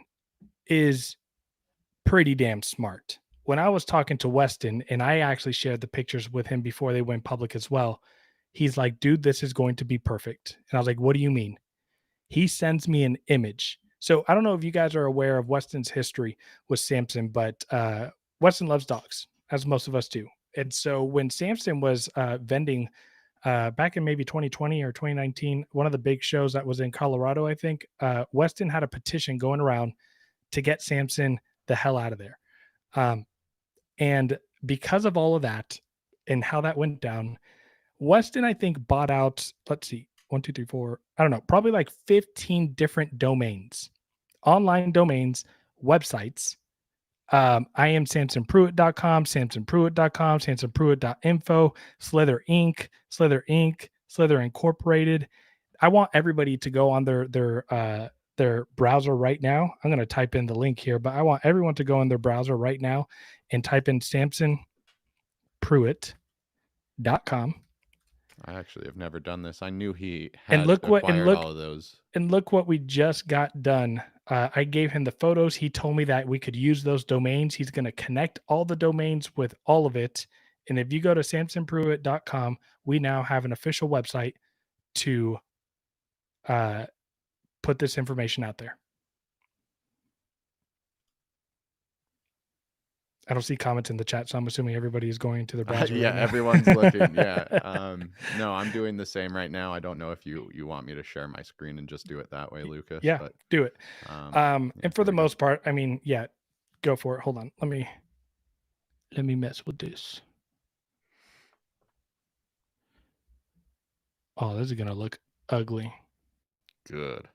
[SPEAKER 1] is pretty damn smart. When I was talking to Weston, and I actually shared the pictures with him before they went public as well, he's like, dude, this is going to be perfect. And I was like, what do you mean? He sends me an image. So I don't know if you guys are aware of Weston's history with Samson, but Weston loves dogs, as most of us do. And so when Samson was vending back in maybe 2020 or 2019, one of the big shows that was in Colorado, I think, Weston had a petition going around to get Samson the hell out of there. Um, and because of all of that and how that went down, Weston, I think, bought out, let's see, one, two, three, four, I don't know, probably like 15 different domains, online domains, websites. I am SamsonPruitt.com, SamsonPruitt.com, SamsonPruitt.info, Slither Inc., Slither Inc., Slither Incorporated. I want everybody to go on their browser right now. I'm going to type in the link here, but I want everyone to go in their browser right now and type in SamsonPruitt.com.
[SPEAKER 2] I actually have never done this. I knew he
[SPEAKER 1] And
[SPEAKER 2] had acquired all of those.
[SPEAKER 1] look what we just got done. I gave him the photos. He told me that we could use those domains. He's going to connect all the domains with all of it. And if you go to SamsonPruitt.com, we now have an official website to put this information out there. I don't see comments in the chat, so I'm assuming everybody is going to the browser.
[SPEAKER 2] Yeah,
[SPEAKER 1] right now.
[SPEAKER 2] everyone's looking. Yeah. No, I'm doing the same right now. I don't know if you want me to share my screen and just do it that way, Lucas.
[SPEAKER 1] Yeah,
[SPEAKER 2] But
[SPEAKER 1] do it.
[SPEAKER 2] yeah,
[SPEAKER 1] And for
[SPEAKER 2] here
[SPEAKER 1] the
[SPEAKER 2] we go.
[SPEAKER 1] most part, I mean, yeah, go for it. Hold on. Let me mess with this. Oh, this is gonna look ugly.
[SPEAKER 2] Good.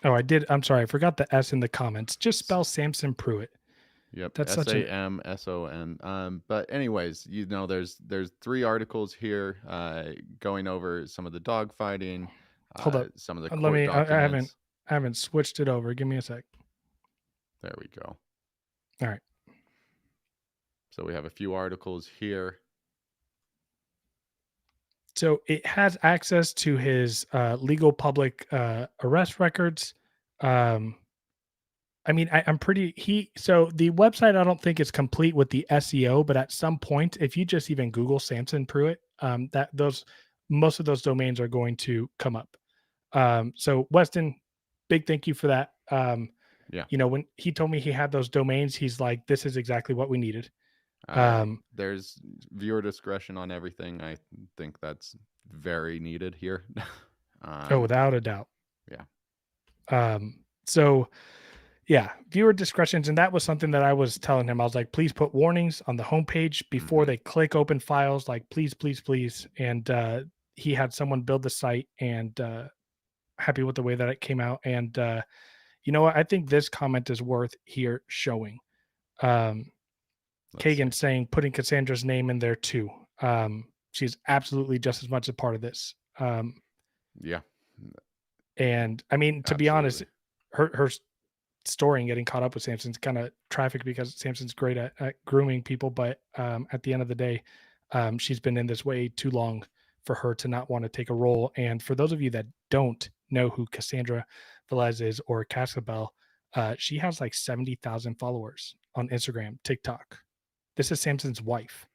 [SPEAKER 1] Oh, I did. I'm sorry. I forgot the S in the comments. Just spell Samson Pruitt.
[SPEAKER 2] Yep,
[SPEAKER 1] That's such an
[SPEAKER 2] SAMSON. But anyways, there's 3 articles here going over some of the dog fighting,
[SPEAKER 1] hold up.
[SPEAKER 2] some of the
[SPEAKER 1] Let
[SPEAKER 2] court
[SPEAKER 1] me.
[SPEAKER 2] documents.
[SPEAKER 1] I haven't switched it over. Give me a sec.
[SPEAKER 2] There we go.
[SPEAKER 1] All right.
[SPEAKER 2] So we have a few articles here.
[SPEAKER 1] So it has access to his legal public arrest records. Um, I mean, I'm pretty so the website I don't think is complete with the SEO, but at some point, if you just even Google Samson Pruitt, that those most of those domains are going to come up. So Weston, big thank you for that.
[SPEAKER 2] Yeah.
[SPEAKER 1] When he told me he had those domains, he's like, this is exactly what we needed.
[SPEAKER 2] There's viewer discretion on everything. I think that's very needed here.
[SPEAKER 1] Without a doubt.
[SPEAKER 2] Yeah.
[SPEAKER 1] So yeah, viewer discretions. And that was something that I was telling him. I was like, please put warnings on the homepage before they click open files. Like, please, please, please. And he had someone build the site, and happy with the way that it came out. And you know what? I think this comment is worth here showing. Kagan saying putting Cassandra's name in there too. She's absolutely just as much a part of this.
[SPEAKER 2] Yeah.
[SPEAKER 1] And I mean, to be honest,
[SPEAKER 2] Absolutely.
[SPEAKER 1] her story and getting caught up with Samson's kind of traffic because Samson's great at grooming people, but at the end of the day, she's been in this way too long for her to not want to take a role. And for those of you that don't know who Cassandra Velez is or Cascabel, she has like 70,000 followers on Instagram, TikTok. This is Samson's wife.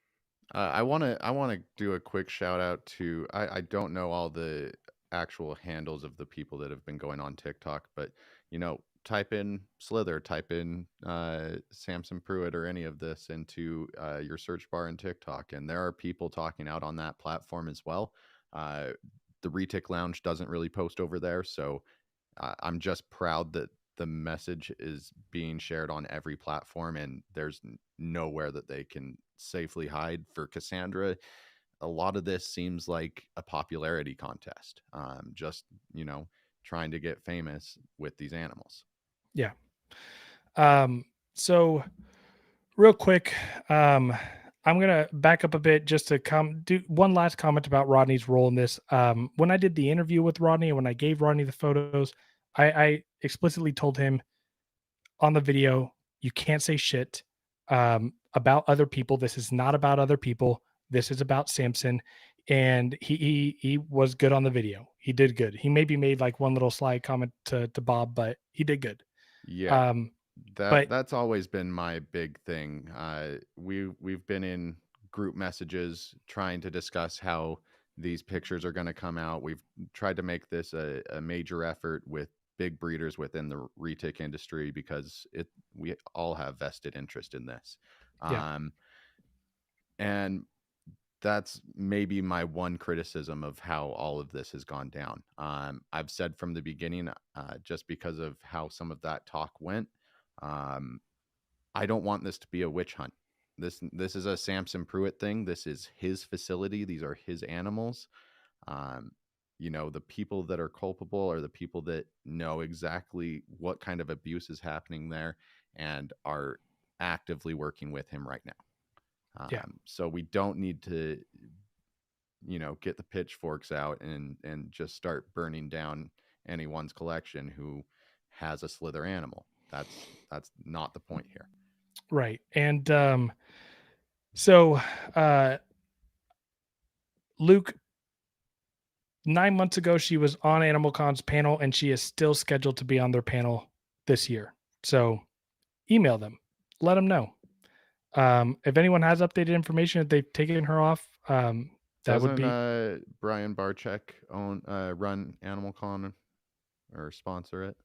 [SPEAKER 2] I want to do a quick shout out to I don't know all the actual handles of the people that have been going on TikTok, but type in Slither, type in Samson Pruitt or any of this into your search bar in TikTok, and there are people talking out on that platform as well. The TheReticLounge doesn't really post over there, so I'm just proud that the message is being shared on every platform, and there's nowhere that they can safely hide. For Cassandra, a lot of this seems like a popularity contest, just trying to get famous with these animals.
[SPEAKER 1] Yeah. So real quick, I'm gonna back up a bit just to do one last comment about Rodney's role in this. When I did the interview with Rodney, when I gave Rodney the photos, I explicitly told him on the video, you can't say shit about other people. This is not about other people. This is about Samson. And he was good on the video. He did good. He maybe made like one little slide comment to Bob, but he did good.
[SPEAKER 2] Yeah.
[SPEAKER 1] But
[SPEAKER 2] That's always been my big thing. We've been in group messages trying to discuss how these pictures are going to come out. We've tried to make this a major effort with big breeders within the retic industry because we all have vested interest in this.
[SPEAKER 1] Yeah.
[SPEAKER 2] And that's maybe my one criticism of how all of this has gone down. I've said from the beginning, just because of how some of that talk went, I don't want this to be a witch hunt. This is a Samson Pruitt thing. This is his facility. These are his animals. The people that are culpable are the people that know exactly what kind of abuse is happening there and are actively working with him right now. So we don't need to, get the pitchforks out and just start burning down anyone's collection who has a Slither animal. That's not the point here.
[SPEAKER 1] Right. And so Luke, 9 months ago, she was on Animal Con's panel, and she is still scheduled to be on their panel this year. So email them, let them know. If anyone has updated information, if they've taken her off, that would be
[SPEAKER 2] Brian Barczyk run Animal Con or sponsor it?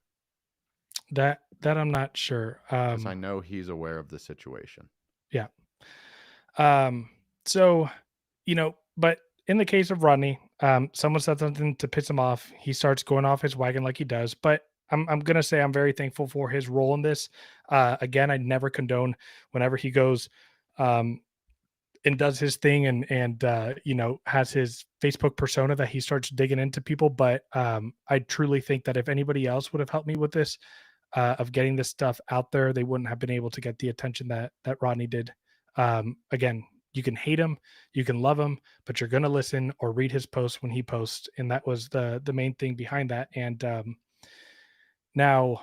[SPEAKER 1] that I'm not sure.
[SPEAKER 2] Because I know he's aware of the situation.
[SPEAKER 1] Yeah. So, but in the case of Rodney, someone said something to piss him off. He starts going off his wagon like he does. But I'm gonna say I'm very thankful for his role in this. Again, I never condone whenever he goes and does his thing and has his Facebook persona that he starts digging into people. But I truly think that if anybody else would have helped me with this, of getting this stuff out there, they wouldn't have been able to get the attention that Rodney did. Again, you can hate him, you can love him, but you're going to listen or read his posts when he posts. And that was the main thing behind that. And now,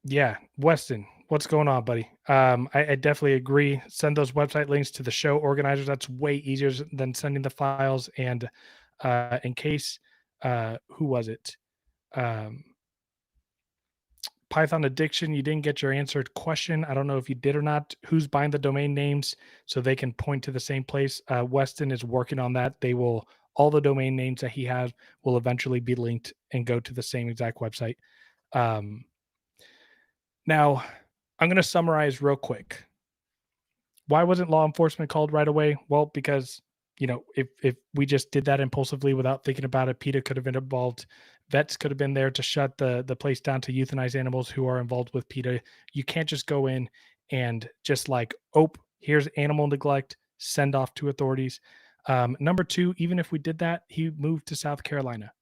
[SPEAKER 1] yeah, Weston, what's going on, buddy? I definitely agree. Send those website links to the show organizers. That's way easier than sending the files. And in case, who was it? Um, Python addiction, you didn't get your answered question. I don't know if you did or not. Who's buying the domain names so they can point to the same place? Weston is working on that. They will, all the domain names that he has will eventually be linked and go to the same exact website. Um, Now, I'm going to summarize real quick. Why wasn't law enforcement called right away? Well, because if we just did that impulsively without thinking about it, PETA could have been involved. Vets could have been there to shut the place down to euthanize animals who are involved with PETA. You can't just go in and just like, oh, here's animal neglect, send off to authorities. Number two, even if we did that, he moved to South Carolina.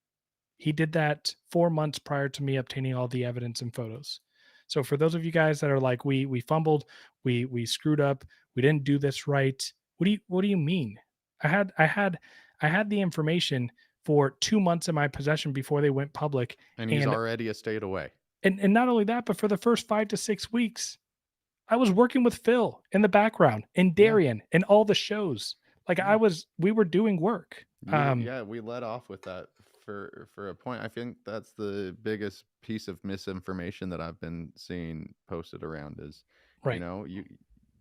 [SPEAKER 1] He did that 4 months prior to me obtaining all the evidence and photos. So for those of you guys that are like, we fumbled, we screwed up, we didn't do this right. What do you mean? I had the information for 2 months in my possession before they went public.
[SPEAKER 2] And he's
[SPEAKER 1] And
[SPEAKER 2] already a state away.
[SPEAKER 1] and not only that, but for the first 5 to 6 weeks, I was working with Phil in the background and
[SPEAKER 2] Yeah.
[SPEAKER 1] Darian and all the shows. Like
[SPEAKER 2] Yeah.
[SPEAKER 1] we were doing work.
[SPEAKER 2] We let off with that for a point. I think that's the biggest piece of misinformation that I've been seeing posted around is,
[SPEAKER 1] Right.
[SPEAKER 2] you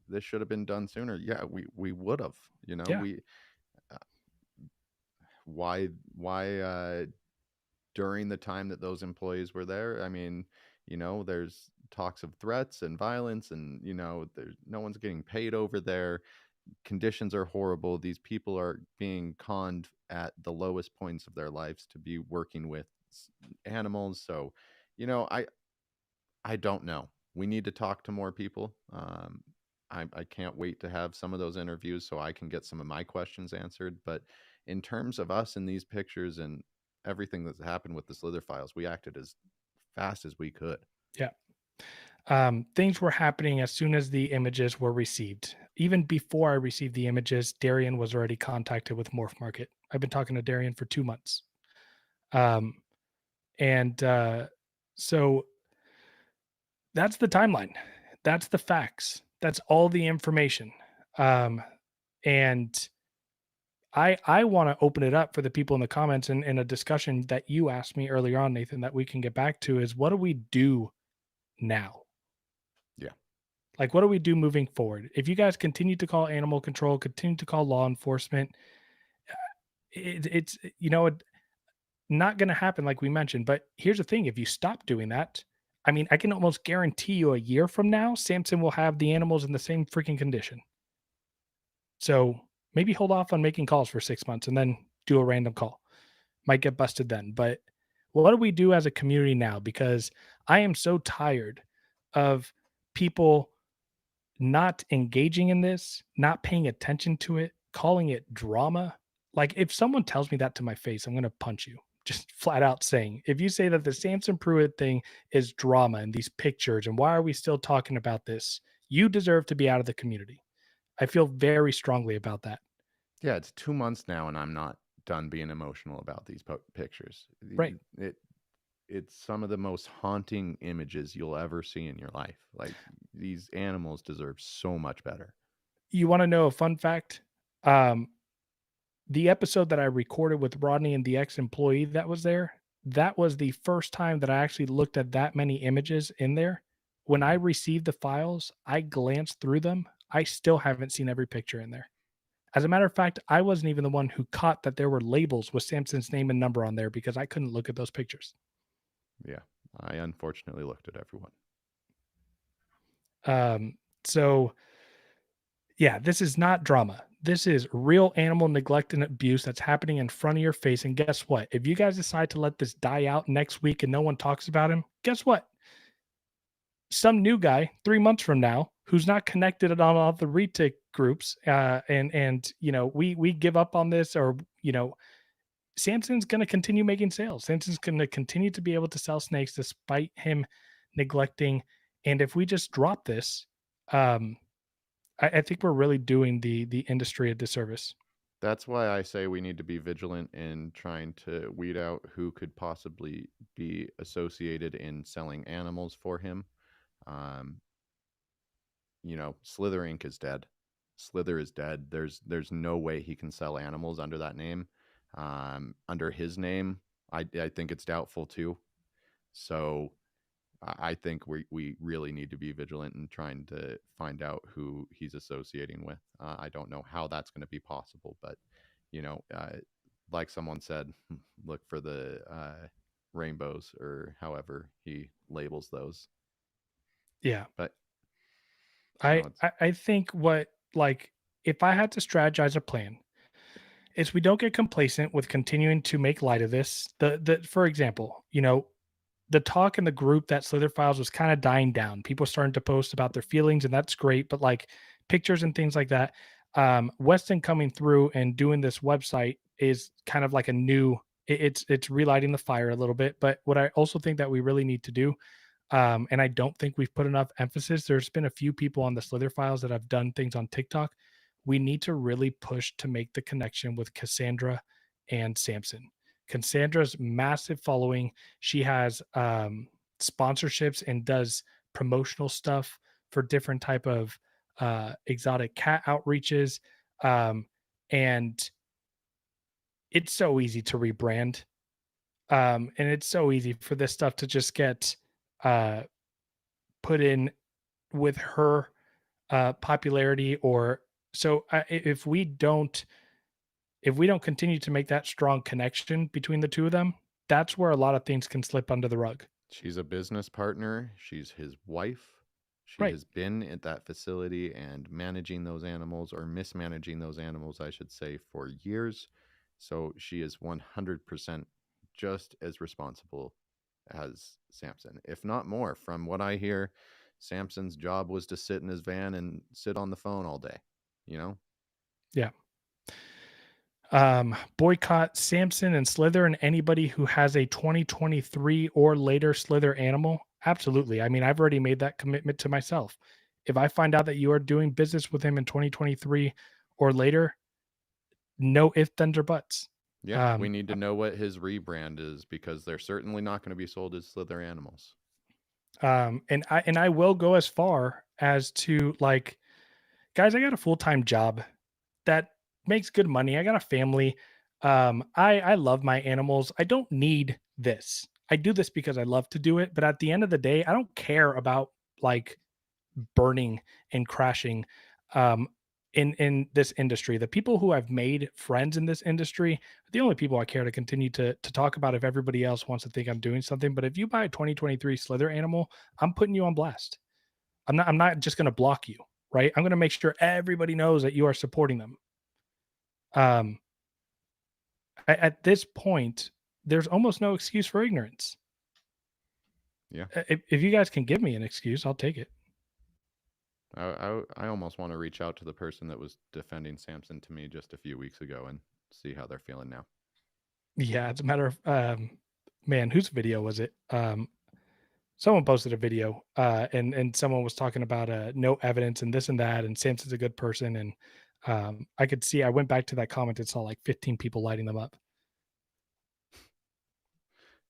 [SPEAKER 2] this should have been done sooner. Yeah, we would have.
[SPEAKER 1] Yeah.
[SPEAKER 2] We why during the time that those employees were there? I mean, there's talks of threats and violence, and there's no one's getting paid over there. Conditions are horrible. These people are being conned at the lowest points of their lives to be working with animals. So, I don't know. We need to talk to more people. I can't wait to have some of those interviews so I can get some of my questions answered. But in terms of us in these pictures and everything that's happened with the Slither files, we acted as fast as we could.
[SPEAKER 1] Yeah. Things were happening as soon as the images were received. Even before I received the images, Darian was already contacted with Morph Market. I've been talking to Darian for 2 months. And so that's the timeline. That's the facts. That's all the information. And I want to open it up for the people in the comments and in a discussion that you asked me earlier on, Nathan, that we can get back to is what do we do now?
[SPEAKER 2] Yeah.
[SPEAKER 1] Like, what do we do moving forward? If you guys continue to call animal control, continue to call law enforcement, it's not going to happen like we mentioned. But here's the thing: if you stop doing that, I mean, I can almost guarantee you a year from now, Samson will have the animals in the same freaking condition. So maybe hold off on making calls for 6 months and then do a random call. Might get busted then. But what do we do as a community now? Because I am so tired of people not engaging in this, not paying attention to it, calling it drama. Like if someone tells me that to my face, I'm going to punch you. Just flat out saying, if you say that the Samson Pruitt thing is drama and these pictures, and why are we still talking about this? You deserve to be out of the community. I feel very strongly about that.
[SPEAKER 2] Yeah, it's 2 months now, and I'm not done being emotional about these pictures.
[SPEAKER 1] Right.
[SPEAKER 2] It's some of the most haunting images you'll ever see in your life. Like, these animals deserve so much better.
[SPEAKER 1] You want to know a fun fact? The episode that I recorded with Rodney and the ex-employee that was there, that was the first time that I actually looked at that many images in there. When I received the files, I glanced through them. I still haven't seen every picture in there. As a matter of fact, I wasn't even the one who caught that there were labels with Samson's name and number on there because I couldn't look at those pictures.
[SPEAKER 2] Yeah, I unfortunately looked at everyone.
[SPEAKER 1] So yeah, this is not drama. This is real animal neglect and abuse that's happening in front of your face. And guess what? If you guys decide to let this die out next week and no one talks about him, guess what? Some new guy 3 months from now who's not connected on all the retic groups, and we give up on this, or Samson's going to continue making sales. Samson's going to continue to be able to sell snakes despite him neglecting. And if we just drop this, I think we're really doing the industry a disservice.
[SPEAKER 2] That's why I say we need to be vigilant in trying to weed out who could possibly be associated in selling animals for him. Slither Inc. is dead. Slither is dead. There's no way he can sell animals under that name. Under his name, I think it's doubtful too. So I think we really need to be vigilant in trying to find out who he's associating with. I don't know how that's going to be possible, but you know, uh, like someone said, look for the rainbows or however he labels those.
[SPEAKER 1] Yeah.
[SPEAKER 2] But
[SPEAKER 1] I,
[SPEAKER 2] it's
[SPEAKER 1] I I think what, like, if I had to strategize a plan, is we don't get complacent with continuing to make light of this. The For example, the talk in the group that Slither Files was kind of dying down. People starting to post about their feelings, and that's great. But like pictures and things like that, Weston coming through and doing this website is kind of like a new. It's relighting the fire a little bit. But what I also think that we really need to do, and I don't think we've put enough emphasis. There's been a few people on the Slither Files that have done things on TikTok. We need to really push to make the connection with Cassandra and Samson. Cassandra's massive following. She has sponsorships and does promotional stuff for different type of exotic cat outreaches. And it's so easy to rebrand. And it's so easy for this stuff to just get uh, put in with her popularity. Or so if we don't continue to make that strong connection between the two of them, that's where a lot of things can slip under the rug.
[SPEAKER 2] She's a business partner. She's his wife. She
[SPEAKER 1] Right.
[SPEAKER 2] has been at that facility and managing those animals, or mismanaging those animals, I should say, for years. So she is 100% just as responsible as Samson, if not more. From what I hear, Samson's job was to sit in his van and sit on the phone all day, you know?
[SPEAKER 1] Yeah. Boycott Samson and Slither and anybody who has a 2023 or later Slither animal. Absolutely. I mean, I've already made that commitment to myself. If I find out that you are doing business with him in 2023 or later, no ifs, ands, or buts.
[SPEAKER 2] Yeah, we
[SPEAKER 1] Um,
[SPEAKER 2] need to know what his rebrand is, because they're certainly not going to be sold as Slither animals.
[SPEAKER 1] and I will go as far as to, like, guys, I got a full-time job that makes good money. I got a family. I love my animals. I don't need this. I do this because I love to do it. But at the end of the day, I don't care about like burning and crashing um, in this industry. The people who I've made friends in this industry are the only people I care to continue to talk about if everybody else wants to think I'm doing something. But if you buy a 2023 Slither animal, I'm putting you on blast. I'm not just going to block you, right? I'm going to make sure everybody knows that you are supporting them. Um, at this point, there's almost no excuse for ignorance.
[SPEAKER 2] Yeah.
[SPEAKER 1] If you guys can give me an excuse, I'll take it.
[SPEAKER 2] I almost want to reach out to the person that was defending Samson to me just a few weeks ago and see how they're feeling now.
[SPEAKER 1] Yeah, it's a matter of man, whose video was it? Someone posted a video, and someone was talking about no evidence and this and that, and Samson's a good person, and I could see. I went back to that comment and saw like 15 people lighting them up.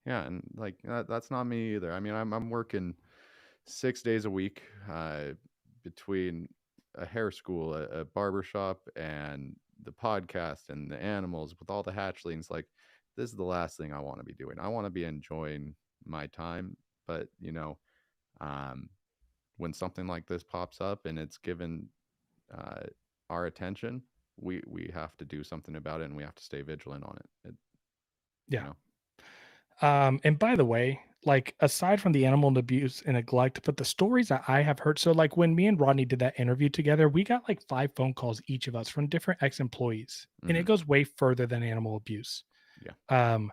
[SPEAKER 2] Yeah, and like that's not me either. I mean, I'm working 6 days a week, between a hair school, a barber shop, and the podcast and the animals with all the hatchlings. Like, this is the last thing I want to be doing. I want to be enjoying my time. But um, when something like this pops up and it's given uh, our attention, we have to do something about it, and we have to stay vigilant on it. You
[SPEAKER 1] Yeah.
[SPEAKER 2] know.
[SPEAKER 1] And by the way, like, aside from the animal abuse and neglect, but the stories that I have heard, so like when me and Rodney did that interview together, we got like 5 phone calls each of us from different ex-employees, and it
[SPEAKER 2] Hmm.
[SPEAKER 1] goes way further than animal abuse.
[SPEAKER 2] Yeah.
[SPEAKER 1] Um,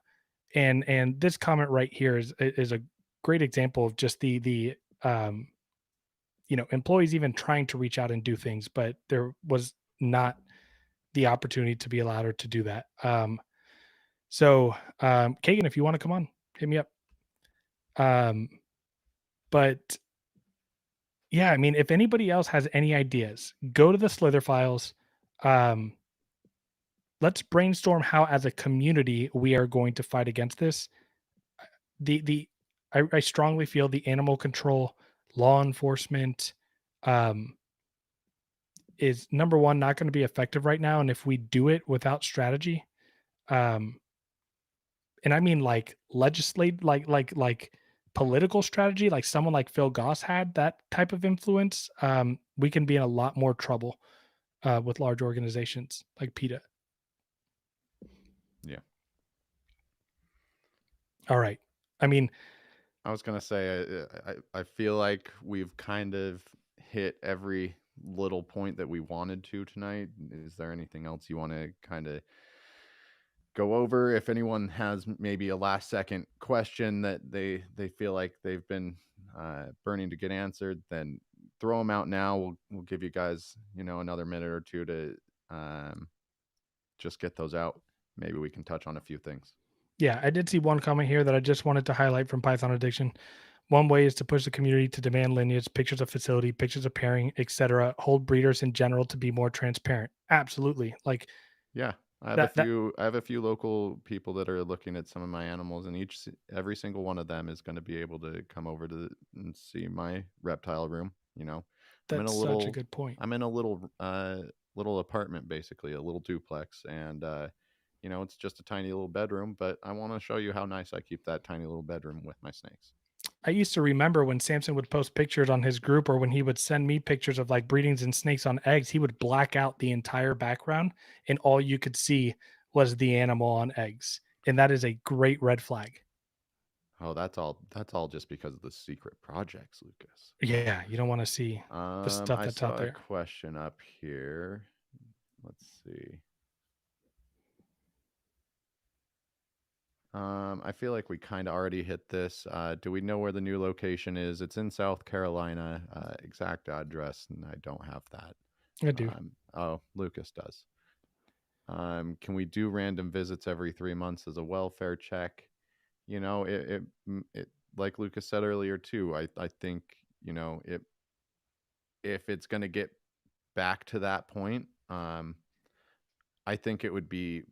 [SPEAKER 1] and this comment right here is a great example of just the employees even trying to reach out and do things, but there was not the opportunity to be allowed her to do that. So Kagan, if you want to come on, hit me up. But yeah, I mean, if anybody else has any ideas, go to the Slither Files. Um, let's brainstorm how, as a community, we are going to fight against this. I strongly feel the animal control, law enforcement, um, is number one, not going to be effective right now. And if we do it without strategy, and I mean like legislate, like political strategy, like someone like Phil Goss had that type of influence, we can be in a lot more trouble with large organizations like PETA.
[SPEAKER 2] Yeah.
[SPEAKER 1] All right. I mean,
[SPEAKER 2] I was gonna say, I feel like we've kind of hit every little point that we wanted to tonight. Is there anything else you want to kind of go over? If anyone has maybe a last second question that they feel like they've been burning to get answered, then throw them out now. We'll give you guys, you know, another minute or two to just get those out. Maybe we can touch on a few things.
[SPEAKER 1] yeah, I did see one comment here that I just wanted to highlight from Python Addiction. One way is to push the community to demand lineage, pictures of facility, pictures of pairing, etc. Hold breeders in general to be more transparent. Absolutely. Like,
[SPEAKER 2] Yeah, I have
[SPEAKER 1] that
[SPEAKER 2] I have a few local people that are looking at some of my animals, and every single one of them is going to be able to come over to and see my reptile room. You know, I'm in
[SPEAKER 1] that's
[SPEAKER 2] a
[SPEAKER 1] such a
[SPEAKER 2] little
[SPEAKER 1] good point.
[SPEAKER 2] I'm in a little apartment, basically a little duplex, and you know, it's just a tiny little bedroom, but I want to show you how nice I keep that tiny little bedroom with my snakes.
[SPEAKER 1] I used to remember when Samson would post pictures on his group, or when he would send me pictures of like breedings and snakes on eggs, he would black out the entire background and all you could see was the animal on eggs. And that is a great red flag.
[SPEAKER 2] Oh, that's all just because of the secret projects, Lucas.
[SPEAKER 1] Yeah, you don't want to see the stuff
[SPEAKER 2] I
[SPEAKER 1] that's out
[SPEAKER 2] saw a
[SPEAKER 1] there.
[SPEAKER 2] question up here. Let's see. I feel like we kind of already hit this. Do we know where the new location is? It's in South Carolina. Exact address, and I don't have that.
[SPEAKER 1] I do.
[SPEAKER 2] Oh, Lucas does. Can we do random visits every 3 months as a welfare check? You know, it like Lucas said earlier too. I think, you know, if it's going to get back to that point, I think it would be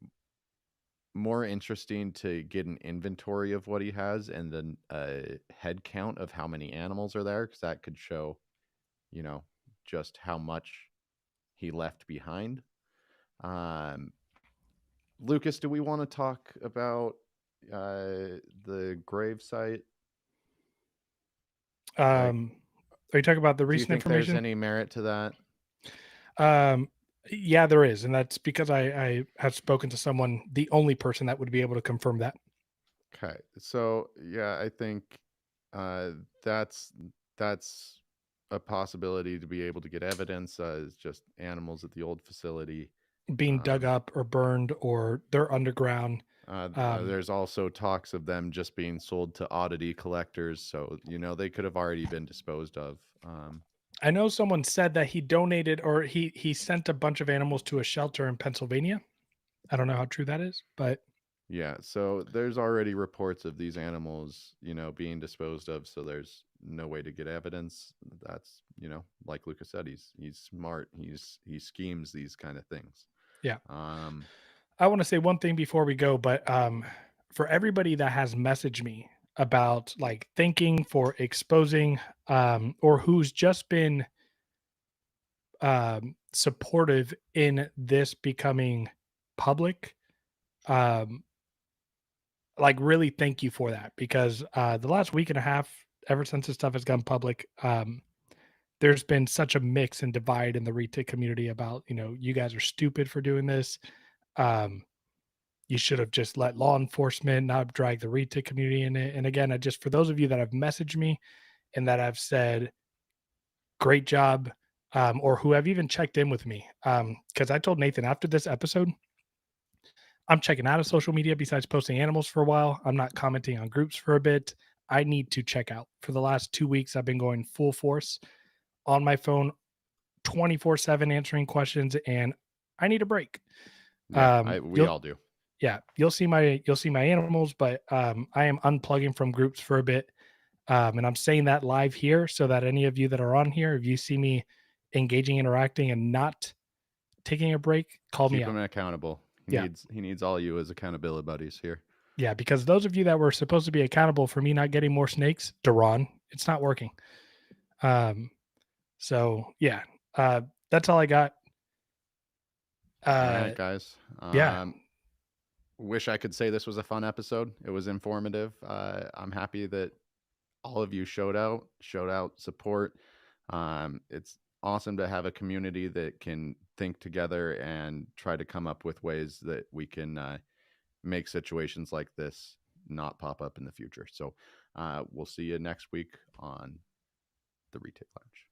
[SPEAKER 2] more interesting to get an inventory of what he has and then a head count of how many animals are there, because that could show, you know, just how much he left behind. Lucas, do we want to talk about the grave site?
[SPEAKER 1] Are you talking about the
[SPEAKER 2] Do you
[SPEAKER 1] recent
[SPEAKER 2] think there's
[SPEAKER 1] information?
[SPEAKER 2] any merit to that?
[SPEAKER 1] Yeah, there is, and that's because I have spoken to someone, the only person that would be able to confirm that.
[SPEAKER 2] Okay, so yeah, I think uh, that's that's a possibility to be able to get evidence. Is just animals at the old facility.
[SPEAKER 1] Being dug
[SPEAKER 2] Um,
[SPEAKER 1] up or burned, or they're underground.
[SPEAKER 2] there's also talks of them just being sold to oddity collectors, so you know they could have already been disposed of.
[SPEAKER 1] I know someone said that he donated, or he sent a bunch of animals to a shelter in Pennsylvania. I don't know how true that is, but
[SPEAKER 2] Yeah, so there's already reports of these animals, you know, being disposed of, so there's no way to get evidence. That's, you know, like Lucas said, he's smart. He schemes these kind of things.
[SPEAKER 1] yeah.
[SPEAKER 2] Um,
[SPEAKER 1] I want to say one thing before we go, but for everybody that has messaged me about like thinking for exposing, or who's just been supportive in this becoming public, um, like really thank you for that, because the last week and a half, ever since this stuff has gone public, there's been such a mix and divide in the retic community about, you know, you guys are stupid for doing this. Um, you should have just let law enforcement, not drag the retic community in it. And again, I just, for those of you that have messaged me and that have said, great job, or who have even checked in with me. Because I told Nathan after this episode, I'm checking out of social media besides posting animals for a while. I'm not commenting on groups for a bit. I need to check out. For the last 2 weeks, I've been going full force on my phone 24/7 answering questions, and I need a break.
[SPEAKER 2] yeah, we
[SPEAKER 1] You'll
[SPEAKER 2] all do.
[SPEAKER 1] Yeah, you'll see my animals, but I am unplugging from groups for a bit. And I'm saying that live here so that any of you that are on here, if you see me engaging, interacting, and not taking a break, call me
[SPEAKER 2] Keep
[SPEAKER 1] out.
[SPEAKER 2] him accountable.
[SPEAKER 1] Yeah.
[SPEAKER 2] He needs all you as accountability buddies here.
[SPEAKER 1] Yeah, because those of you that were supposed to be accountable for me not getting more snakes, Duran, it's not working. So yeah, That's all I got.
[SPEAKER 3] All right, guys.
[SPEAKER 1] Yeah.
[SPEAKER 3] Wish I could say this was a fun episode. It was informative. I'm happy that all of you showed out support. It's awesome to have a community that can think together and try to come up with ways that we can make situations like this not pop up in the future. So we'll see you next week on the Retail Lounge.